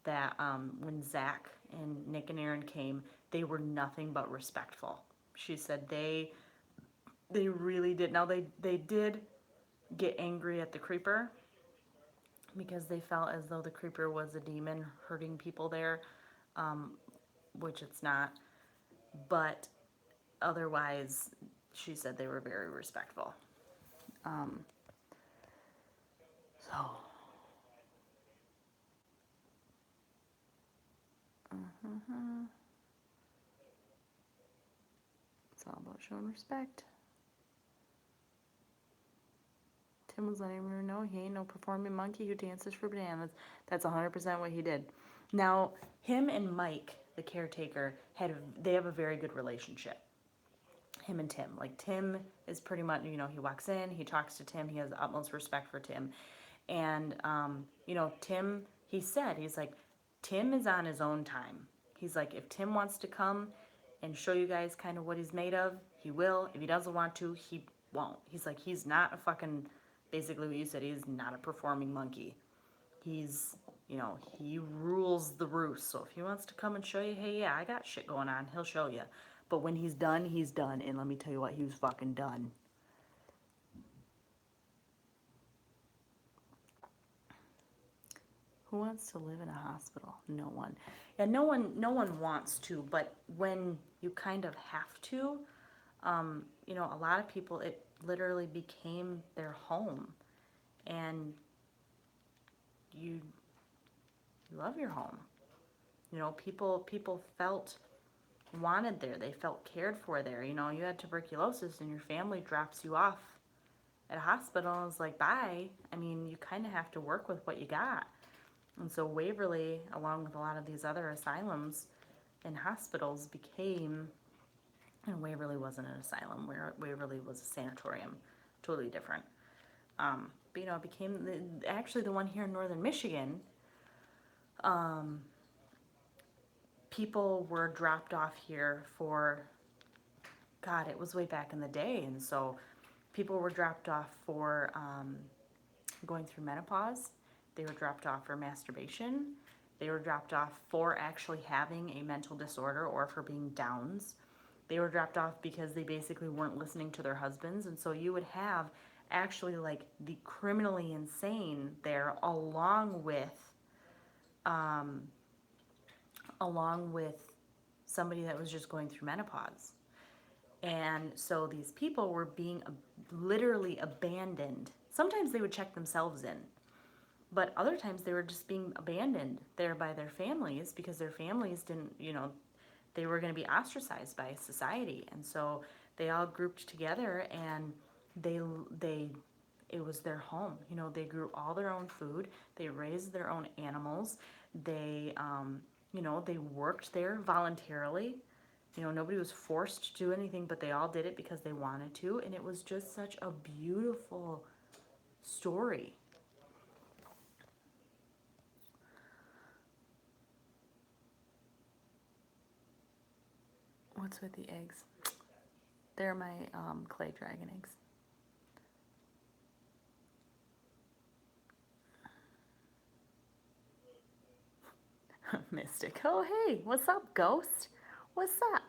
that when Zach and Nick and Aaron came, they were nothing but respectful. She said they really did. Now, they did get angry at the creeper because they felt as though the creeper was a demon hurting people there, which it's not. But otherwise, she said they were very respectful. So, It's all about showing respect. Tim was letting everyone know he ain't no performing monkey who dances for bananas. That's 100% what he did. Now, him and Mike, the caretaker, they have a very good relationship. Him and Tim. Like, Tim is pretty much, you know, he walks in, he talks to Tim, he has the utmost respect for Tim. And, you know, Tim, he's like, Tim is on his own time. He's like, if Tim wants to come and show you guys kind of what he's made of, he will. If he doesn't want to, he won't. He's like, he's not a fucking, basically what you said, he's not a performing monkey. He's, you know, he rules the roost. So if he wants to come and show you, hey, yeah, I got shit going on, he'll show you. But when he's done, he's done. And let me tell you what, he was fucking done. Who wants to live in a hospital? No one. Yeah, no one wants to, but when you kind of have to, you know, a lot of people, it literally became their home. And you love your home. You know, people felt wanted there. They felt cared for there. You know, you had tuberculosis and your family drops you off at a hospital and it's like, bye. I mean, you kind of have to work with what you got. And so Waverly, along with a lot of these other asylums and hospitals, became, and Waverly wasn't an asylum, Waverly was a sanatorium, totally different. But, you know, it became, actually the one here in northern Michigan, people were dropped off here for, God, it was way back in the day. And so people were dropped off for going through menopause. They were dropped off for masturbation. They were dropped off for actually having a mental disorder or for being Downs. They were dropped off because they basically weren't listening to their husbands. And so you would have actually like the criminally insane there along with somebody that was just going through menopause. And so these people were being literally abandoned. Sometimes they would check themselves in, but other times they were just being abandoned there by their families because their families didn't, you know, they were going to be ostracized by society. And so they all grouped together and it was their home. You know, they grew all their own food. They raised their own animals. They, you know, they worked there voluntarily. You know, nobody was forced to do anything, but they all did it because they wanted to. And it was just such a beautiful story. What's with the eggs? They're my clay dragon eggs. Mystic. Oh, hey, what's up, Ghost? What's up?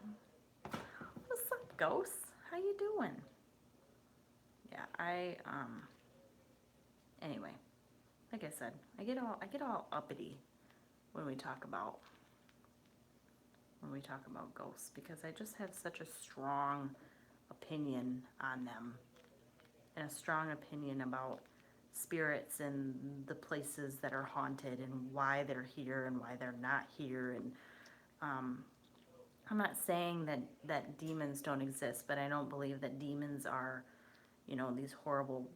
What's up, Ghost? How you doing? Yeah, anyway, like I said, I get all uppity when we talk about ghosts because I just have such a strong opinion on them and a strong opinion about spirits and the places that are haunted and why they're here and why they're not here. And I'm not saying that demons don't exist, but I don't believe that demons are, you know, these horrible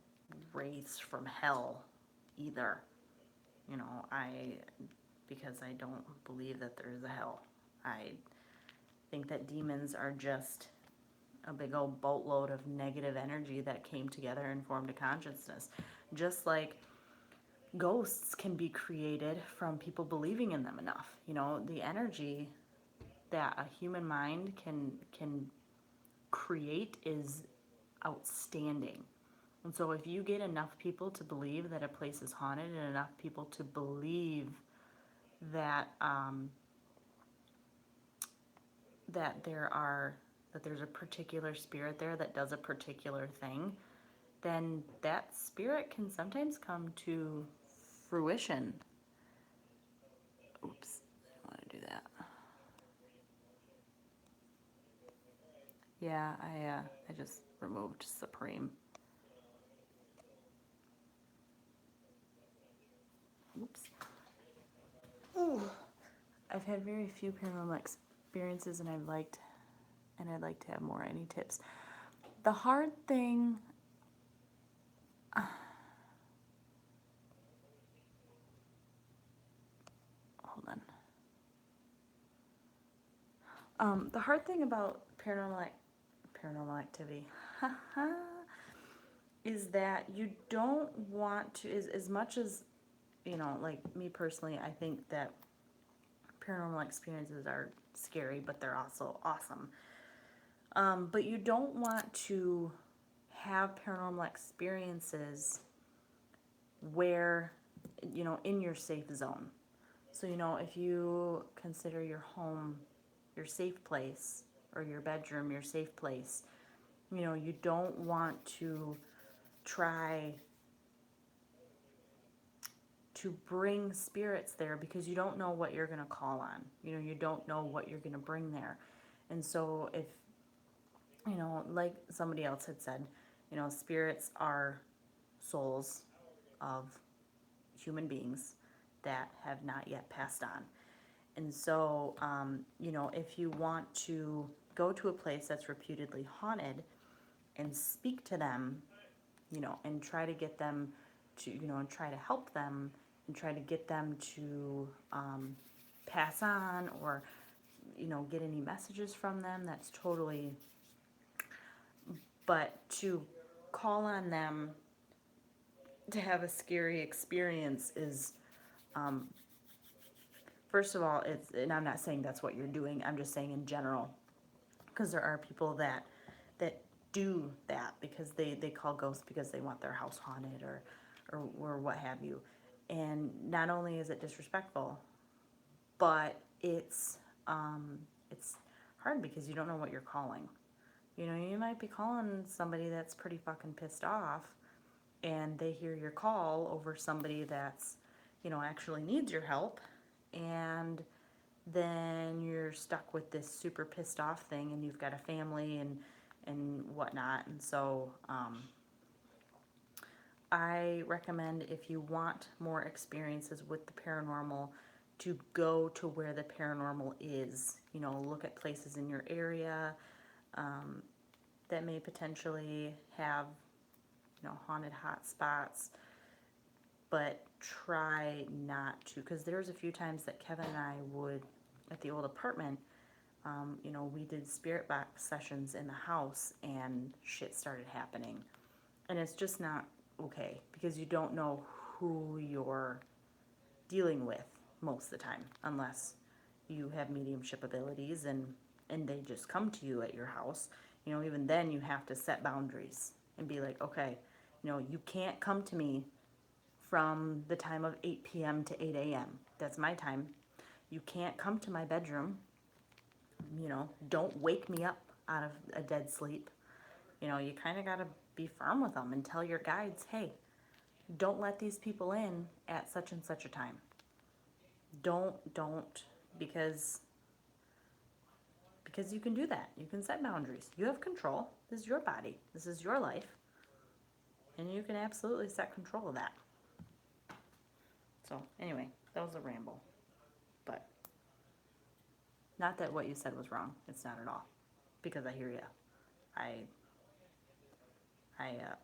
wraiths from hell either. You know, because I don't believe that there is a hell. I think that demons are just a big old boatload of negative energy that came together and formed a consciousness. Just like ghosts can be created from people believing in them enough. You know, the energy that a human mind can create is outstanding. And so if you get enough people to believe that a place is haunted and enough people to believe that that there's a particular spirit there that does a particular thing, then that spirit can sometimes come to fruition. Oops, I don't want to do that. Yeah, I just removed Supreme. Oops. Ooh. I've had very few paranormal experiences, and I'd like to have more. Any tips? The hard thing, hold on. The hard thing about paranormal activity is that you don't want to, as much as, you know, like me personally, I think that paranormal experiences are scary, but they're also awesome. But you don't want to have paranormal experiences where, you know, in your safe zone. So, you know, if you consider your home your safe place, or your bedroom your safe place, you know, you don't want to try to bring spirits there, because you don't know what you're going to call on. You know, you don't know what you're going to bring there. And so if, you know, like somebody else had said, you know, spirits are souls of human beings that have not yet passed on. And so, you know, if you want to go to a place that's reputedly haunted and speak to them, you know, and try to get them to, you know, and try to help them and try to get them to pass on, or, you know, get any messages from them, that's totally, but to call on them to have a scary experience is, first of all, it's, and I'm not saying that's what you're doing, I'm just saying in general, because there are people that do that because they call ghosts because they want their house haunted, or what have you. And not only is it disrespectful, but it's hard because you don't know what you're calling. You know, you might be calling somebody that's pretty fucking pissed off, and they hear your call over somebody that's, you know, actually needs your help, and then you're stuck with this super pissed off thing, and you've got a family and whatnot. And so I recommend, if you want more experiences with the paranormal, to go to where the paranormal is. You know, look at places in your area that may potentially have, you know, haunted hot spots, but try not to, because there's a few times that Kevin and I would, at the old apartment, you know, we did spirit box sessions in the house, and shit started happening. And it's just not okay, because you don't know who you're dealing with most of the time, unless you have mediumship abilities and they just come to you at your house. You know, even then you have to set boundaries and be like, okay, you know, you can't come to me from the time of 8 p.m. to 8 a.m. That's my time. You can't come to my bedroom. You know, don't wake me up out of a dead sleep. You know, you kind of got to be firm with them and tell your guides, hey, don't let these people in at such and such a time. Don't, because you can do that. You can set boundaries. You have control. This is your body. This is your life. And you can absolutely set control of that. So, anyway, that was a ramble. But not that what you said was wrong. It's not at all. Because I hear you.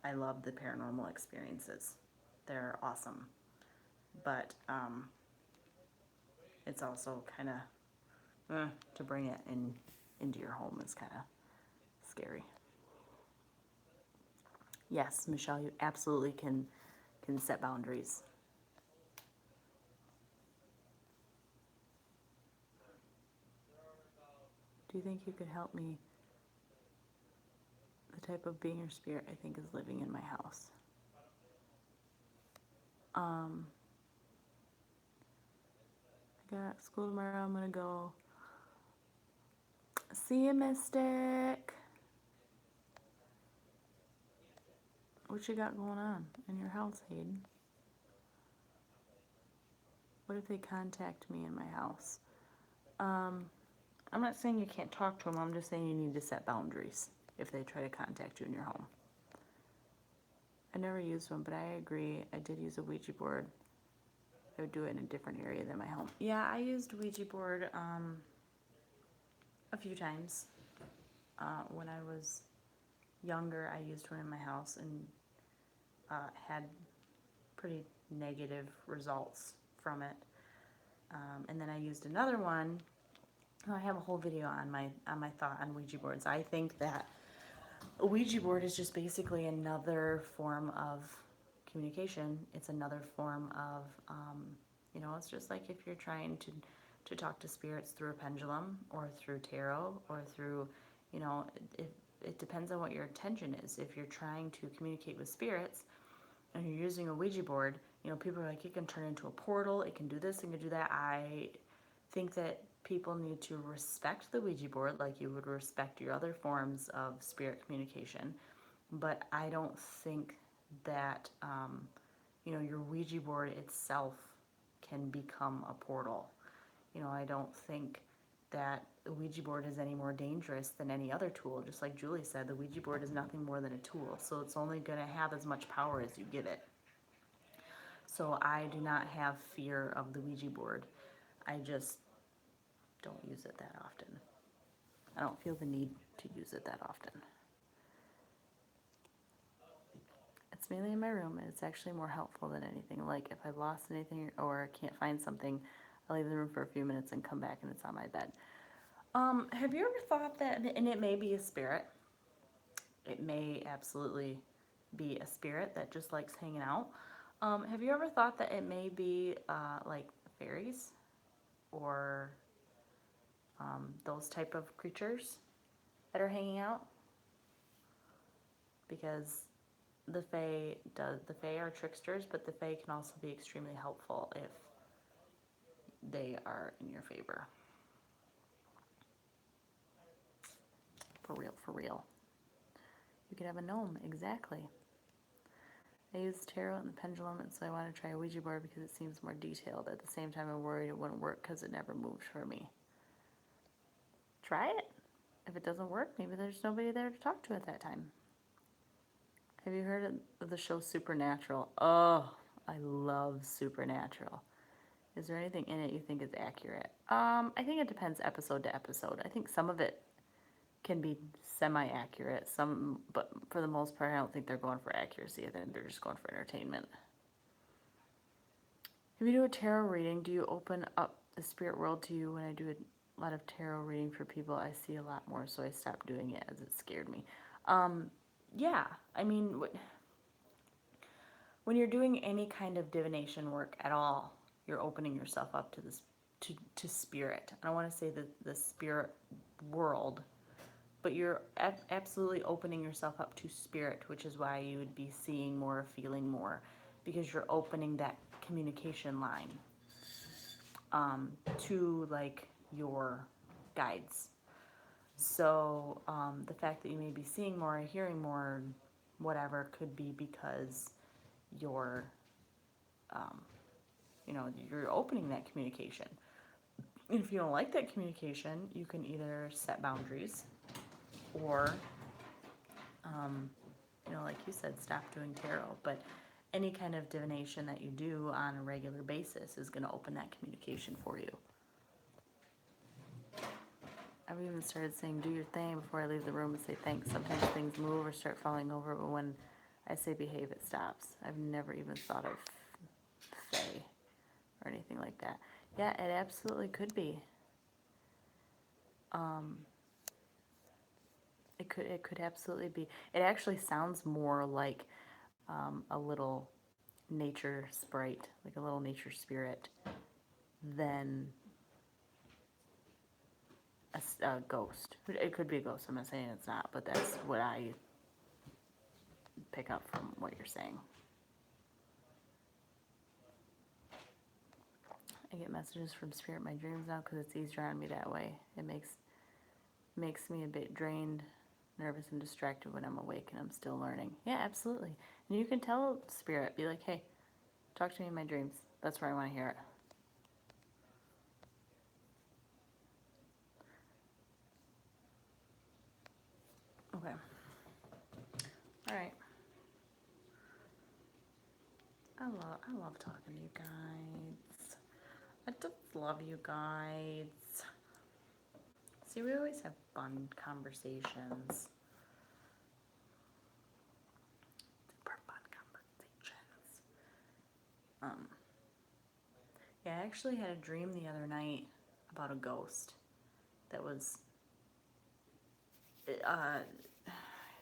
I love the paranormal experiences. They're awesome. But it's also kind of to bring it into your home is kind of scary. Yes, Michelle, you absolutely can set boundaries. Do you think you could help me? The type of being or spirit I think is living in my house. I got school tomorrow. I'm gonna go see a mystic. What you got going on in your house, Hayden? What if they contact me in my house? I'm not saying you can't talk to them. I'm just saying you need to set boundaries if they try to contact you in your home. I never used one, but I agree. I did use a Ouija board. I would do it in a different area than my home. Yeah, I used Ouija board a few times. When I was younger, I used one in my house and had pretty negative results from it. And then I used another one. I have a whole video on my thought on Ouija boards. I think that a Ouija board is just basically another form of communication. It's another form of, you know, it's just like if you're trying to talk to spirits through a pendulum or through tarot or through, you know, it depends on what your intention is. If you're trying to communicate with spirits and you're using a Ouija board, you know, people are like, it can turn into a portal, it can do this, it can do that. I think that people need to respect the Ouija board like you would respect your other forms of spirit communication. But I don't think that, you know, your Ouija board itself can become a portal. You know, I don't think that the Ouija board is any more dangerous than any other tool. Just like Julie said, the Ouija board is nothing more than a tool. So it's only going to have as much power as you give it. So I do not have fear of the Ouija board. I just don't use it that often. I don't feel the need to use it that often. It's mainly in my room, and it's actually more helpful than anything. Like if I've lost anything or can't find something, I'll leave the room for a few minutes and come back and it's on my bed. Have you ever thought that, and it may be a spirit, it may absolutely be a spirit that just likes hanging out. Have you ever thought that it may be like fairies or those type of creatures that are hanging out? Because the Fae are tricksters, but the Fae can also be extremely helpful if they are in your favor. For real, for real. You could have a gnome, exactly. I use tarot and the pendulum, and so I want to try a Ouija board because it seems more detailed. At the same time, I'm worried it wouldn't work because it never moved for me. Try it. If it doesn't work, maybe there's nobody there to talk to at that time. Have you heard of the show Supernatural? Oh, I love Supernatural. Is there anything in it you think is accurate? I think it depends episode to episode. I think some of it can be semi-accurate, but for the most part, I don't think they're going for accuracy. I think they're just going for entertainment. If you do a tarot reading, do you open up the spirit world to you? When I do a lot of tarot reading for people, I see a lot more, so I stopped doing it as it scared me. Yeah, I mean, when you're doing any kind of divination work at all, you're opening yourself up to this, to spirit. I don't want to say the spirit world, but you're absolutely opening yourself up to spirit, which is why you would be seeing more, feeling more, because you're opening that communication line to like your guides. So the fact that you may be seeing more, hearing more, whatever, could be because you're, you know, you're opening that communication. If you don't like that communication, you can either set boundaries or, you know, like you said, stop doing tarot. But any kind of divination that you do on a regular basis is going to open that communication for you. I've even started saying, do your thing before I leave the room and say thanks. Sometimes things move or start falling over, but when I say behave, it stops. I've never even thought of Fae or anything like that. Yeah, it absolutely could be. It could absolutely be. It actually sounds more like a little nature sprite, like a little nature spirit, than a ghost. It could be a ghost. I'm not saying it's not, but that's what I pick up from what you're saying. I get messages from spirit in my dreams now because it's easier on me that way. It makes me a bit drained, nervous, and distracted when I'm awake and I'm still learning. Yeah, absolutely. And you can tell spirit, be like, hey, talk to me in my dreams. That's where I want to hear it. Okay. All right. I love talking to you guys. I just love you guys. See, we always have fun conversations. Super fun conversations. Yeah, I actually had a dream the other night about a ghost that was, I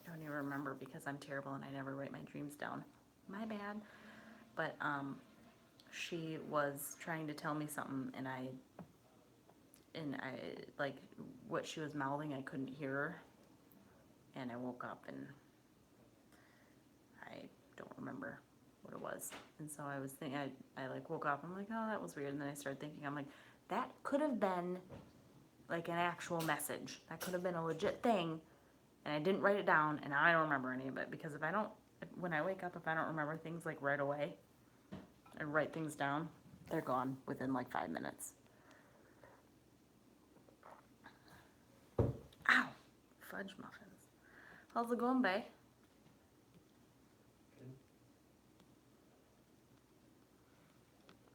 don't even remember because I'm terrible and I never write my dreams down. My bad. But, she was trying to tell me something and I, like, what she was mouthing, I couldn't hear her. And I woke up and I don't remember what it was. And so I was thinking, I like woke up, I'm like, oh, that was weird. And then I started thinking, I'm like, that could have been like an actual message. That could have been a legit thing. And I didn't write it down and now I don't remember any of it because when I wake up, if I don't remember things like right away and write things down, they're gone within like 5 minutes. Ow! Fudge muffins. How's it going, bae?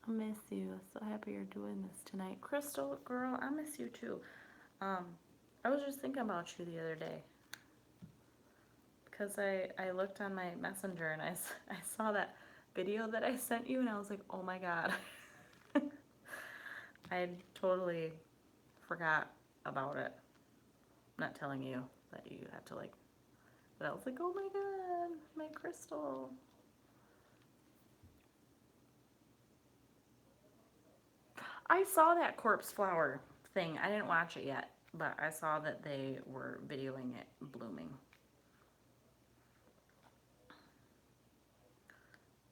I miss you. So happy you're doing this tonight. Crystal, girl, I miss you too. I was just thinking about you the other day. Because I looked on my messenger and I saw that video that I sent you and I was like, oh my god. I totally forgot about it. I'm not telling you that you have to like, but I was like, oh my god, my Crystal. I saw that corpse flower thing. I didn't watch it yet, but I saw that they were videoing it blooming.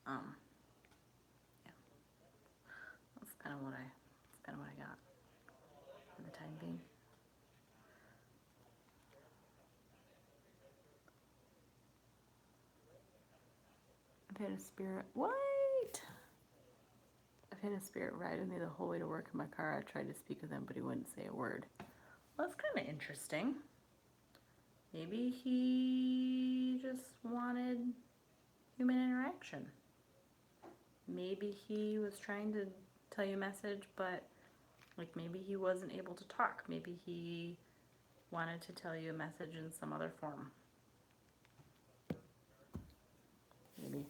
Yeah. That's kind of what I got for the time being. I've had a spirit. What? I've had a spirit ride with me the whole way to work in my car. I tried to speak with him, but he wouldn't say a word. Well, that's kind of interesting. Maybe he just wanted human interaction. Maybe he was trying to tell you a message, but like maybe he wasn't able to talk. Maybe he wanted to tell you a message in some other form. Maybe.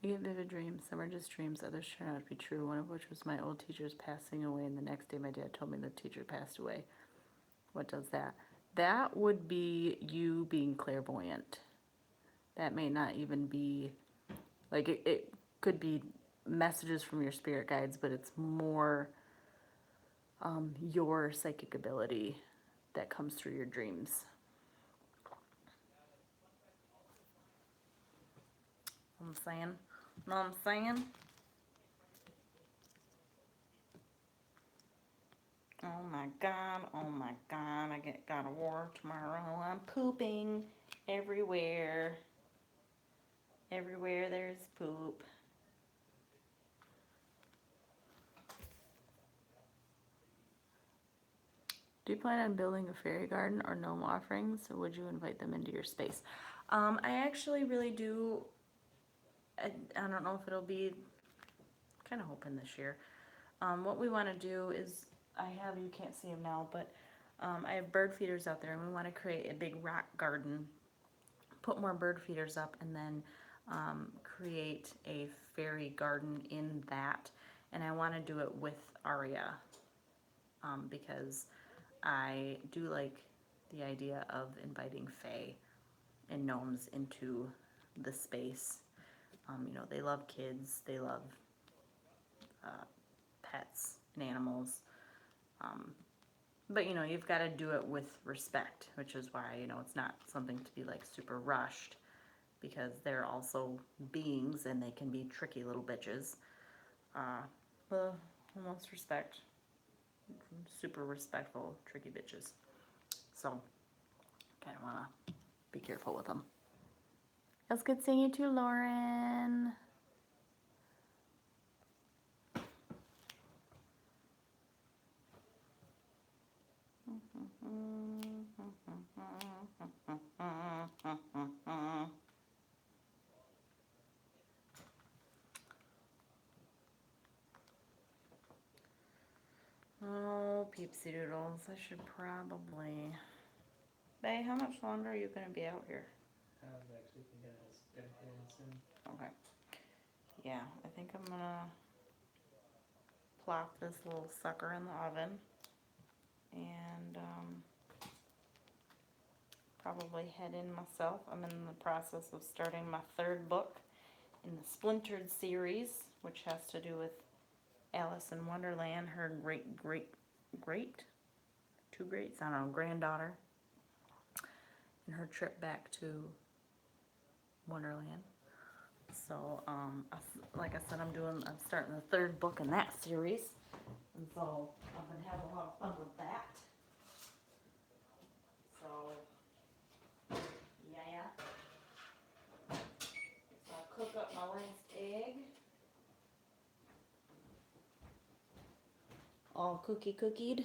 I get vivid dreams. Some are just dreams, others turn out to be true, one of which was my old teacher's passing away, and the next day my dad told me the teacher passed away. What does that? That would be you being clairvoyant. That may not even be, like, it could be messages from your spirit guides, but it's more your psychic ability that comes through your dreams. Know what I'm saying? Know what I'm saying? Oh my god, I get God of War tomorrow. I'm pooping everywhere. Everywhere there's poop. Do you plan on building a fairy garden or gnome offerings, or would you invite them into your space? I actually really do. I don't know if it'll be, kind of hoping this year. What we want to do is, you can't see them now, but I have bird feeders out there, and we want to create a big rock garden, put more bird feeders up, and then create a fairy garden in that. And I want to do it with Aria, because I do like the idea of inviting fae and gnomes into the space. You know, they love kids, they love pets and animals. But, you know, you've got to do it with respect, which is why, you know, it's not something to be, like, super rushed, because they're also beings and they can be tricky little bitches. The most respect. Super respectful, tricky bitches. So, kind of want to be careful with them. It was good seeing you too, Lauren. Oopsie doodles. I should probably. Bae, how much longer are you gonna be out here? I was actually thinking I was gonna head in soon. Okay. Yeah, I think I'm gonna plop this little sucker in the oven and probably head in myself. I'm in the process of starting my third book in the Splintered series, which has to do with Alice in Wonderland, her two greats, I don't know, granddaughter, and her trip back to Wonderland. So, like I said, I'm starting the third book in that series, and so I've been having a lot of fun with that. So, yeah. So I'll cook up my last egg. All cookied.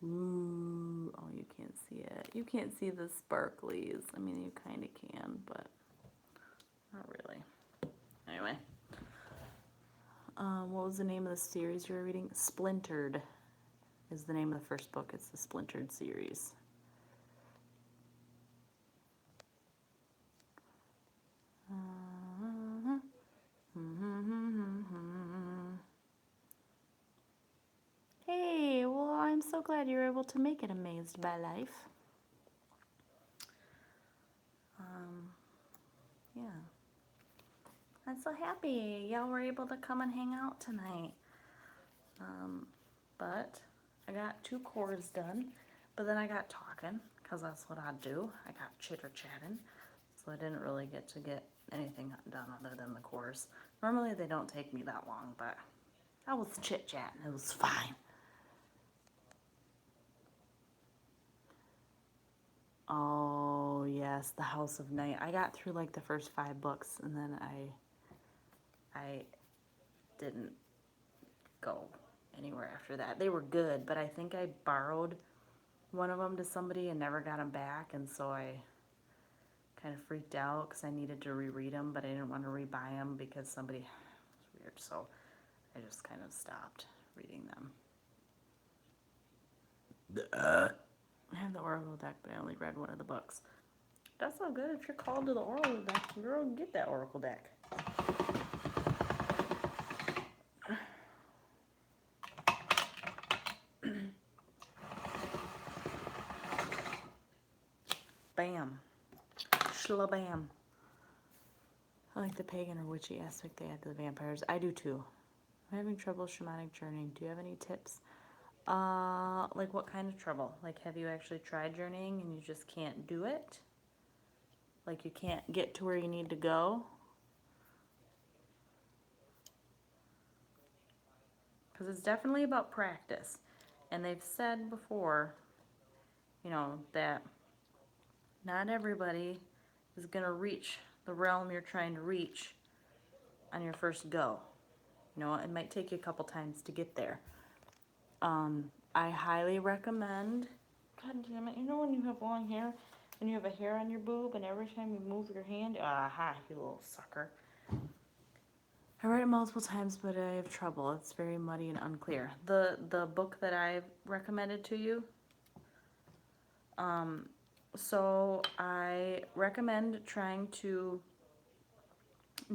Ooh, oh, you can't see it. You can't see the sparklies. I mean, you kind of can, but not really. Anyway. What was the name of the series you were reading? Splintered is the name of the first book. It's the Splintered series. Hey, well, I'm so glad you're able to make it Amazed by Life. Yeah. I'm so happy y'all were able to come and hang out tonight. But I got 2 cores done, but then I got talking, because that's what I do. I got chitter-chatting, so I didn't really get to get anything done other than the cores. Normally they don't take me that long, but I was chit-chatting. It was fine. Oh, yes, The House of Night. I got through like the first 5 books, and then I didn't go anywhere after that. They were good, but I think I borrowed one of them to somebody and never got them back, and so I kind of freaked out because I needed to reread them, but I didn't want to rebuy them because somebody was weird, so I just kind of stopped reading them. I have the Oracle deck, but I only read one of the books. That's so good. If you're called to the Oracle deck, girl, get that Oracle deck. Bam. Shlabam. I like the pagan or witchy aspect they add to the vampires. I do too. I'm having trouble shamanic journeying. Do you have any tips? Like what kind of trouble? Like, have you actually tried journeying and you just can't do it? Like you can't get to where you need to go? Because it's definitely about practice. And they've said before, you know, that not everybody is going to reach the realm you're trying to reach on your first go. You know, it might take you a couple times to get there. I highly recommend, God damn it, you know when you have long hair and you have a hair on your boob and every time you move your hand, aha, you little sucker. I read it multiple times, but I have trouble. It's very muddy and unclear. The book that I recommended to you, so I recommend trying to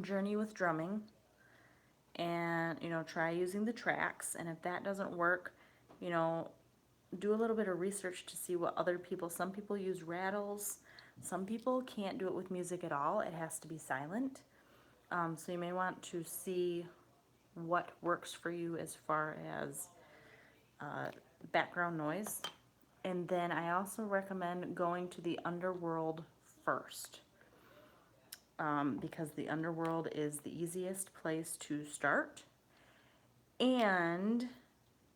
journey with drumming and, you know, try using the tracks. And if that doesn't work, you know, do a little bit of research to see what other people, some people use rattles. Some people can't do it with music at all. It has to be silent. So you may want to see what works for you as far as background noise. And then I also recommend going to the underworld first, because the underworld is the easiest place to start. And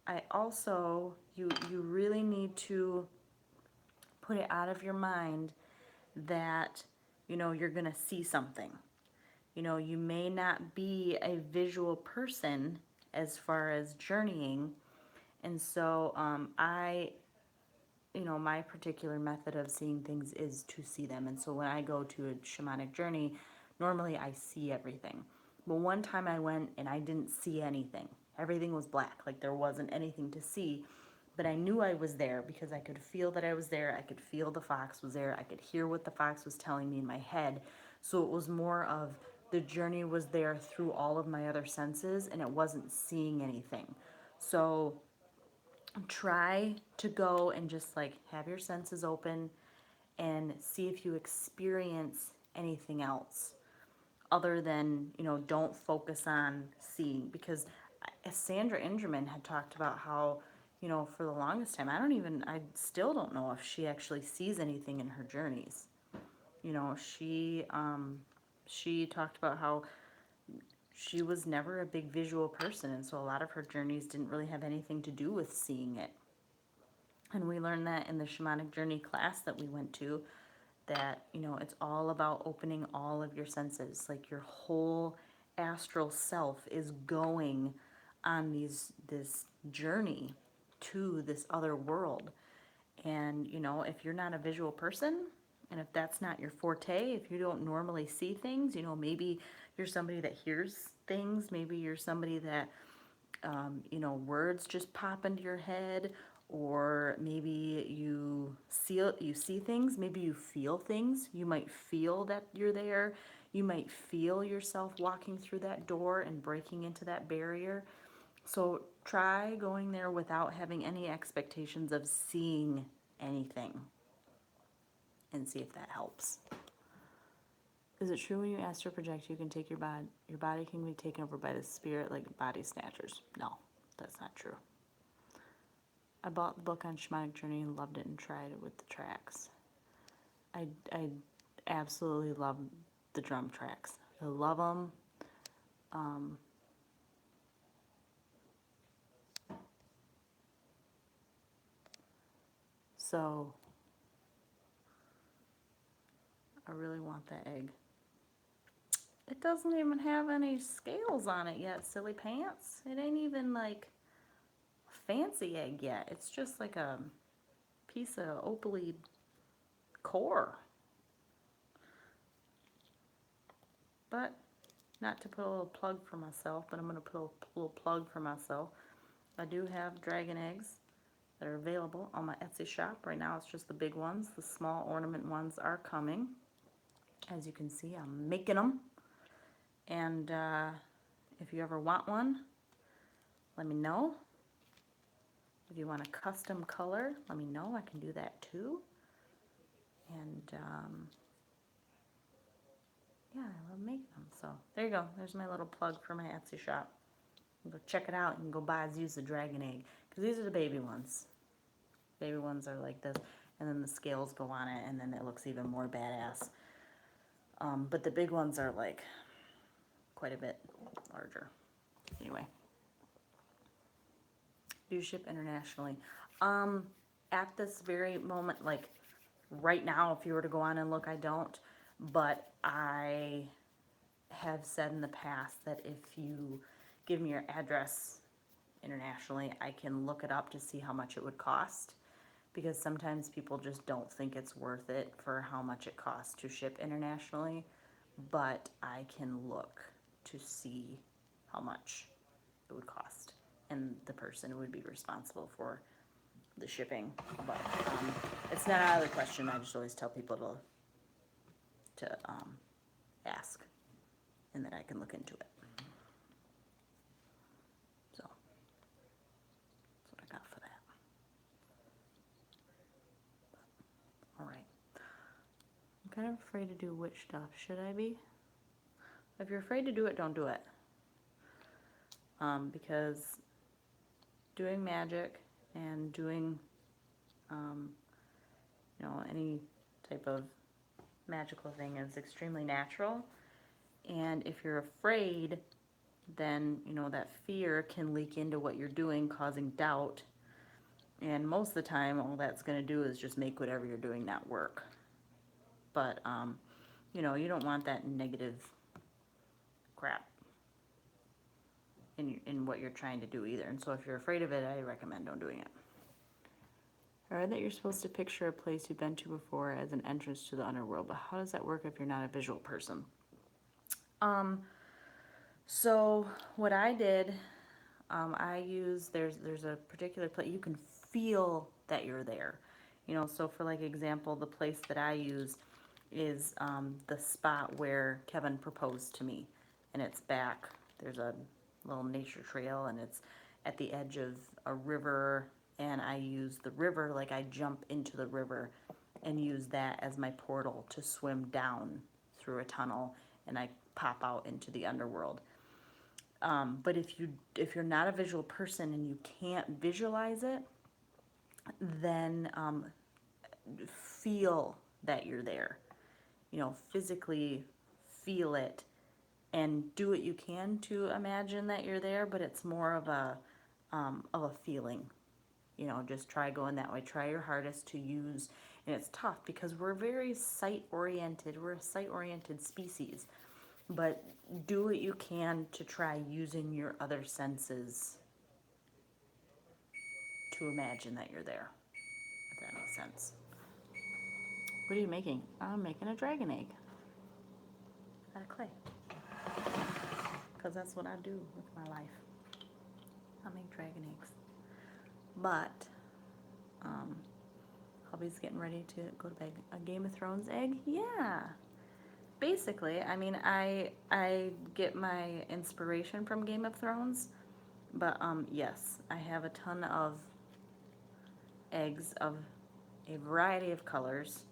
I also, you really need to put it out of your mind that, you know, you're going to see something. You know, you may not be a visual person as far as journeying. And so you know, my particular method of seeing things is to see them. And so when I go to a shamanic journey, normally I see everything. But one time I went and I didn't see anything. Everything was black, like there wasn't anything to see. but I knew I was there because I could feel that I was there. I could feel the fox was there. I could hear what the fox was telling me in my head. So it was more of the journey was there through all of my other senses, and it wasn't seeing anything. So try to go and just like have your senses open and see if you experience anything else other than, you know, don't focus on seeing, because Sandra Ingerman had talked about how, you know, for the longest time, I still don't know if she actually sees anything in her journeys. You know, she talked about how she was never a big visual person, and so a lot of her journeys didn't really have anything to do with seeing it. And we learned that in the shamanic journey class that we went to, that, you know, it's all about opening all of your senses. Like your whole astral self is going on this journey to this other world. And, you know, if you're not a visual person, and if that's not your forte, if you don't normally see things, you know, maybe you're somebody that hears things, maybe you're somebody that, you know, words just pop into your head, or maybe you see things, maybe you feel things. You might feel that you're there. You might feel yourself walking through that door and breaking into that barrier. So try going there without having any expectations of seeing anything, and see if that helps. Is it true when you astral project you can take your body can be taken over by the spirit like body snatchers? No, that's not true. I bought the book on shamanic journey and loved it and tried it with the tracks. I absolutely love the drum tracks. I love them. So I really want that egg. It doesn't even have any scales on it yet, silly pants. It ain't even like a fancy egg yet. It's just like a piece of opaly core. But not to put a little plug for myself, but I'm going to put a little plug for myself. I do have dragon eggs that are available on my Etsy shop. Right now it's just the big ones. The small ornament ones are coming. As you can see, I'm making them. And if you ever want one, let me know. If you want a custom color, let me know. I can do that too. And yeah, I love making them. So there you go. There's my little plug for my Etsy shop. You can go check it out. You can go use the dragon egg, because these are the baby ones. Baby ones are like this, and then the scales go on it, and then it looks even more badass. But the big ones are like quite a bit larger. Anyway, do you ship internationally? At this very moment, like right now, if you were to go on and look, I don't. But I have said in the past that if you give me your address internationally, I can look it up to see how much it would cost. Because sometimes people just don't think it's worth it for how much it costs to ship internationally. But I can look to see how much it would cost, and the person would be responsible for the shipping. But it's not out of the question. I just always tell people to ask, and then I can look into it. So that's what I got for that. All right. I'm kind of afraid to do witch stuff. Should I be? If you're afraid to do it, don't do it. Because doing magic and doing, you know, any type of magical thing is extremely natural. And if you're afraid, then, you know, that fear can leak into what you're doing, causing doubt. And most of the time, all that's going to do is just make whatever you're doing not work. But, you know, you don't want that negative crap in what you're trying to do either. And so if you're afraid of it, I recommend don't doing it. I read that you're supposed to picture a place you've been to before as an entrance to the underworld, but how does that work if you're not a visual person? So what I did, I use, there's a particular place, you can feel that you're there. You know, so for like example, the place that I use is the spot where Kevin proposed to me, and it's back. There's a little nature trail, and it's at the edge of a river, and I use the river, like I jump into the river and use that as my portal to swim down through a tunnel, and I pop out into the underworld. But if you're not a visual person and you can't visualize it, then feel that you're there. You know, physically feel it and do what you can to imagine that you're there, but it's more of a feeling. You know, just try going that way. Try your hardest to use, and it's tough because we're very sight-oriented. We're a sight-oriented species, but do what you can to try using your other senses to imagine that you're there, if that makes sense. What are you making? I'm making a dragon egg out of clay, because that's what I do with my life. I make dragon eggs. But hubby's getting ready to go to bed. A Game of Thrones egg? Yeah. Basically, I mean, I get my inspiration from Game of Thrones, but yes, I have a ton of eggs of a variety of colors,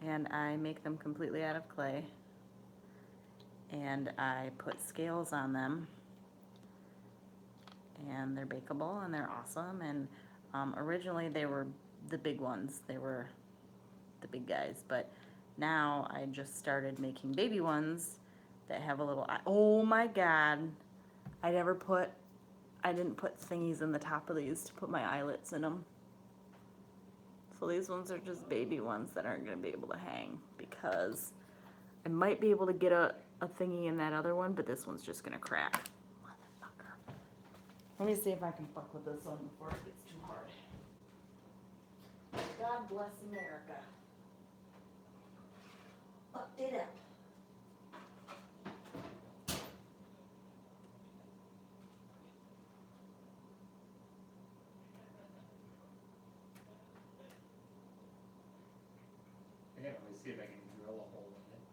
and I make them completely out of clay, and I put scales on them, and they're bakeable, and they're awesome. And originally they were the big ones. They were the big guys, but now I just started making baby ones that have a little eye. Oh my God, I didn't put thingies in the top of these to put my eyelets in them. So these ones are just baby ones that aren't going to be able to hang, because I might be able to get a thingy in that other one, but this one's just going to crack. Motherfucker. Let me see if I can fuck with this one before it gets too hard. God bless America. Fucked it up. Yeah, let me see if I can drill a hole in it.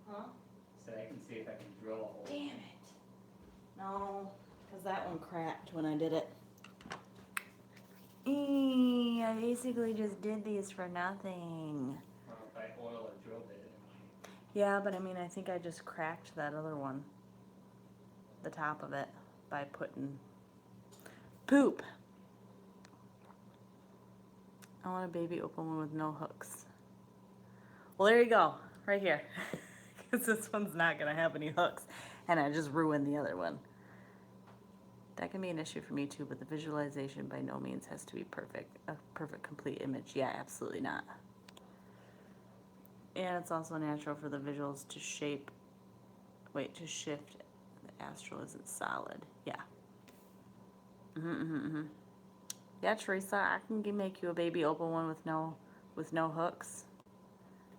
Huh? So I can see if I can drill a hole. Damn it. No, because that one cracked when I did it. I basically just did these for nothing. Well, if I oil or drill bit it, Yeah, but I mean, I think I just cracked that other one, the top of it, by putting poop. I want a baby open one with no hooks. Well, there you go, right here. Because this one's not going to have any hooks, and I just ruined the other one. That can be an issue for me too, but the visualization by no means has to be perfect. A perfect, complete image. Yeah, absolutely not. And it's also natural for the visuals to shift. The astral isn't solid. Yeah. Yeah, Teresa, I can make you a baby open one with no hooks,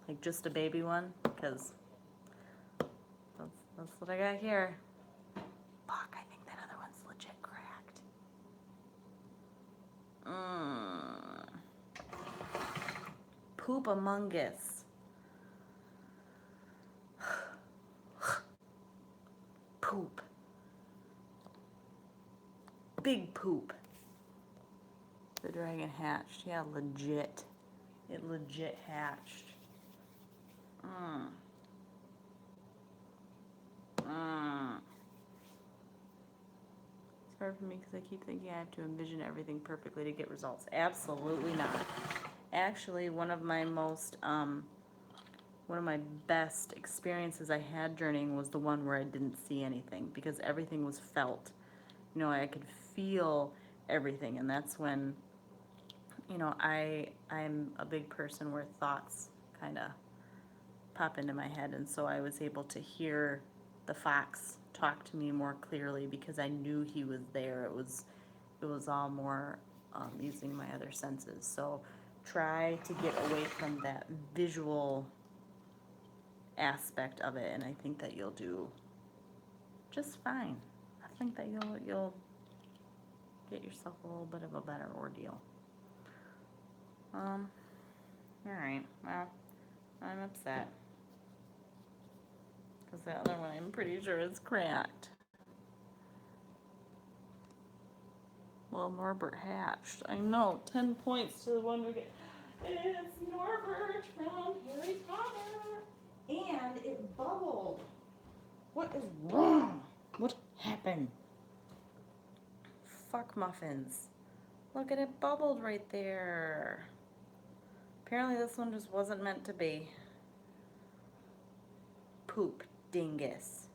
like just a baby one, because that's what I got here. Fuck, I think that other one's legit cracked. Poop among us. Poop. Big poop. The dragon hatched. Yeah, legit. It legit hatched. It's hard for me because I keep thinking I have to envision everything perfectly to get results. Absolutely not. Actually, one of my best experiences I had journeying was the one where I didn't see anything, because everything was felt. You know, I could feel everything, and that's when, you know, I'm a big person where thoughts kind of pop into my head, and so I was able to hear the fox talk to me more clearly because I knew he was there. It was all more using my other senses. So try to get away from that visual aspect of it, and I think that you'll do just fine. I think that you'll get yourself a little bit of a better ordeal. Alright, well, I'm upset. Because the other one I'm pretty sure is cracked. Well, Norbert hatched. I know, 10 points to the one we get. It's Norbert from Harry Potter. And it bubbled. What is wrong? What happened? Fuck muffins. Look at it bubbled right there. Apparently this one just wasn't meant to be. Poop dingus.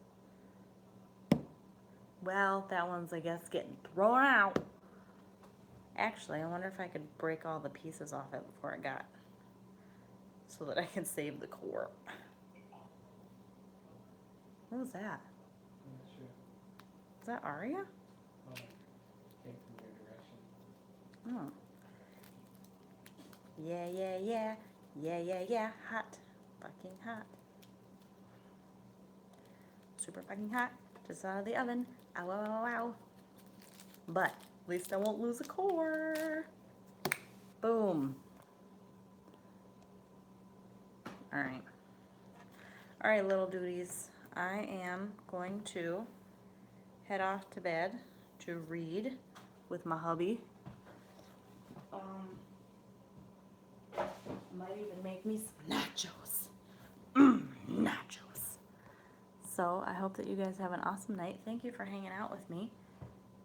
Well, that one's, I guess, getting thrown out. Actually, I wonder if I could break all the pieces off it before it got, so that I can save the core. What was that? I'm not sure. Is that Aria? Oh, came from your direction. Oh. Yeah, yeah, yeah. Yeah, yeah, yeah. Hot. Fucking hot. Super fucking hot. Just out of the oven. Ow, ow, ow, ow. But at least I won't lose a core. Boom. Alright. Alright, little duties. I am going to head off to bed to read with my hubby. Might even make me some nachos. Nachos. So I hope that you guys have an awesome night. Thank you for hanging out with me.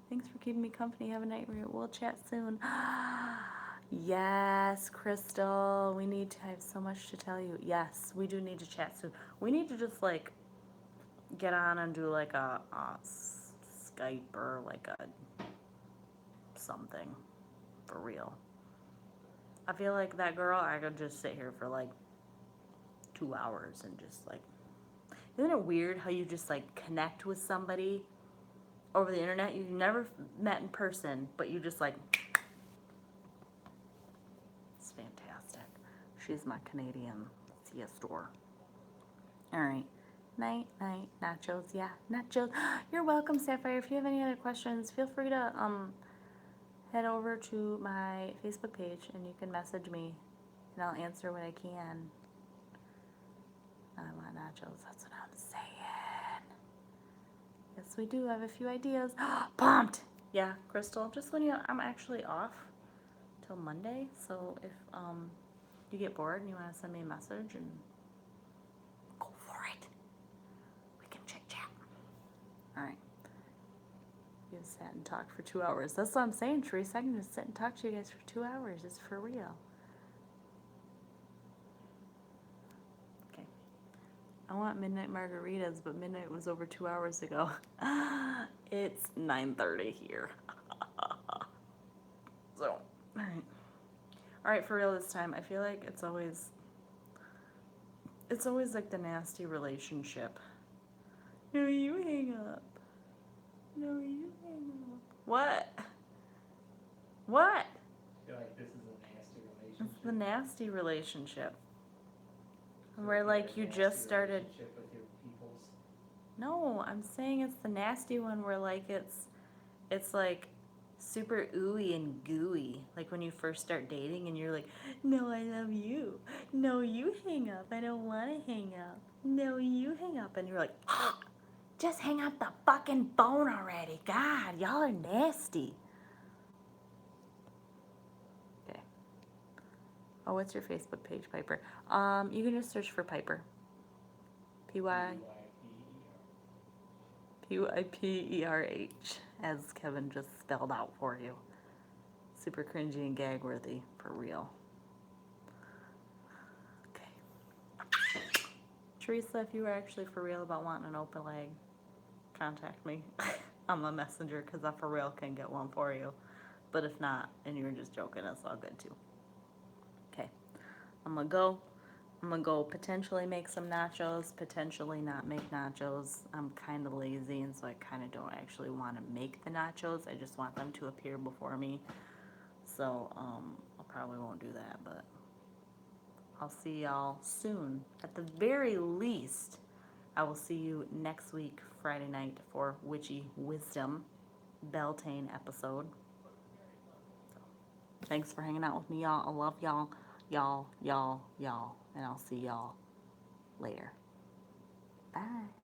Thanks for keeping me company. Have a night. We'll chat soon. Yes, Crystal. We need to. I have so much to tell you. Yes, we do need to chat soon. We need to just like get on and do like a Skype or like a something for real. I feel like that girl, I could just sit here for like 2 hours and just like, isn't it weird how you just like connect with somebody over the internet? You've never met in person, but you just like, it's fantastic. She's my Canadian siestor. All right. Night, night, nachos. Yeah, nachos. You're welcome, Sapphire. If you have any other questions, feel free to head over to my Facebook page and you can message me and I'll answer what I can. I want nachos. That's what I'm saying. Yes, we do have a few ideas. Pumped. Yeah, Crystal. Just when I'm actually off till Monday. So if you get bored and you want to send me a message and go for it. We can chit chat. All right. You sat and talked for 2 hours. That's what I'm saying, Teresa. I can just sit and talk to you guys for 2 hours. It's for real. Okay. I want midnight margaritas, but midnight was over 2 hours ago. It's 9:30 here. So, all right. All right, for real this time. I feel like it's always like the nasty relationship. No, you hang up. No, you hang up. What? What? I feel like this is a nasty relationship. It's the nasty relationship. So Where you have like a you nasty just started. relationship with your peoples. No, I'm saying it's the nasty one where like it's like super ooey and gooey. Like when you first start dating and you're like, no, I love you. No, you hang up. I don't want to hang up. No, you hang up. And you're like, just hang up the fucking phone already. God, y'all are nasty. Okay. Oh, what's your Facebook page, Pyperh? You can just search for Pyperh. Pyperh, as Kevin just spelled out for you. Super cringy and gag worthy, for real. Okay. Teresa, if you were actually for real about wanting an open leg, contact me on my messenger, because I for real can get one for you. But if not, and you're just joking, that's all good too. Okay. I'm gonna go potentially make some nachos, potentially not make nachos. I'm kind of lazy, and so I kind of don't actually want to make the nachos. I just want them to appear before me. So, I probably won't do that, but I'll see y'all soon. At the very least, I will see you next week, Friday night, for Witchy Wisdom Beltane episode. Thanks for hanging out with me, y'all. I love y'all, y'all, and I'll see y'all later. Bye.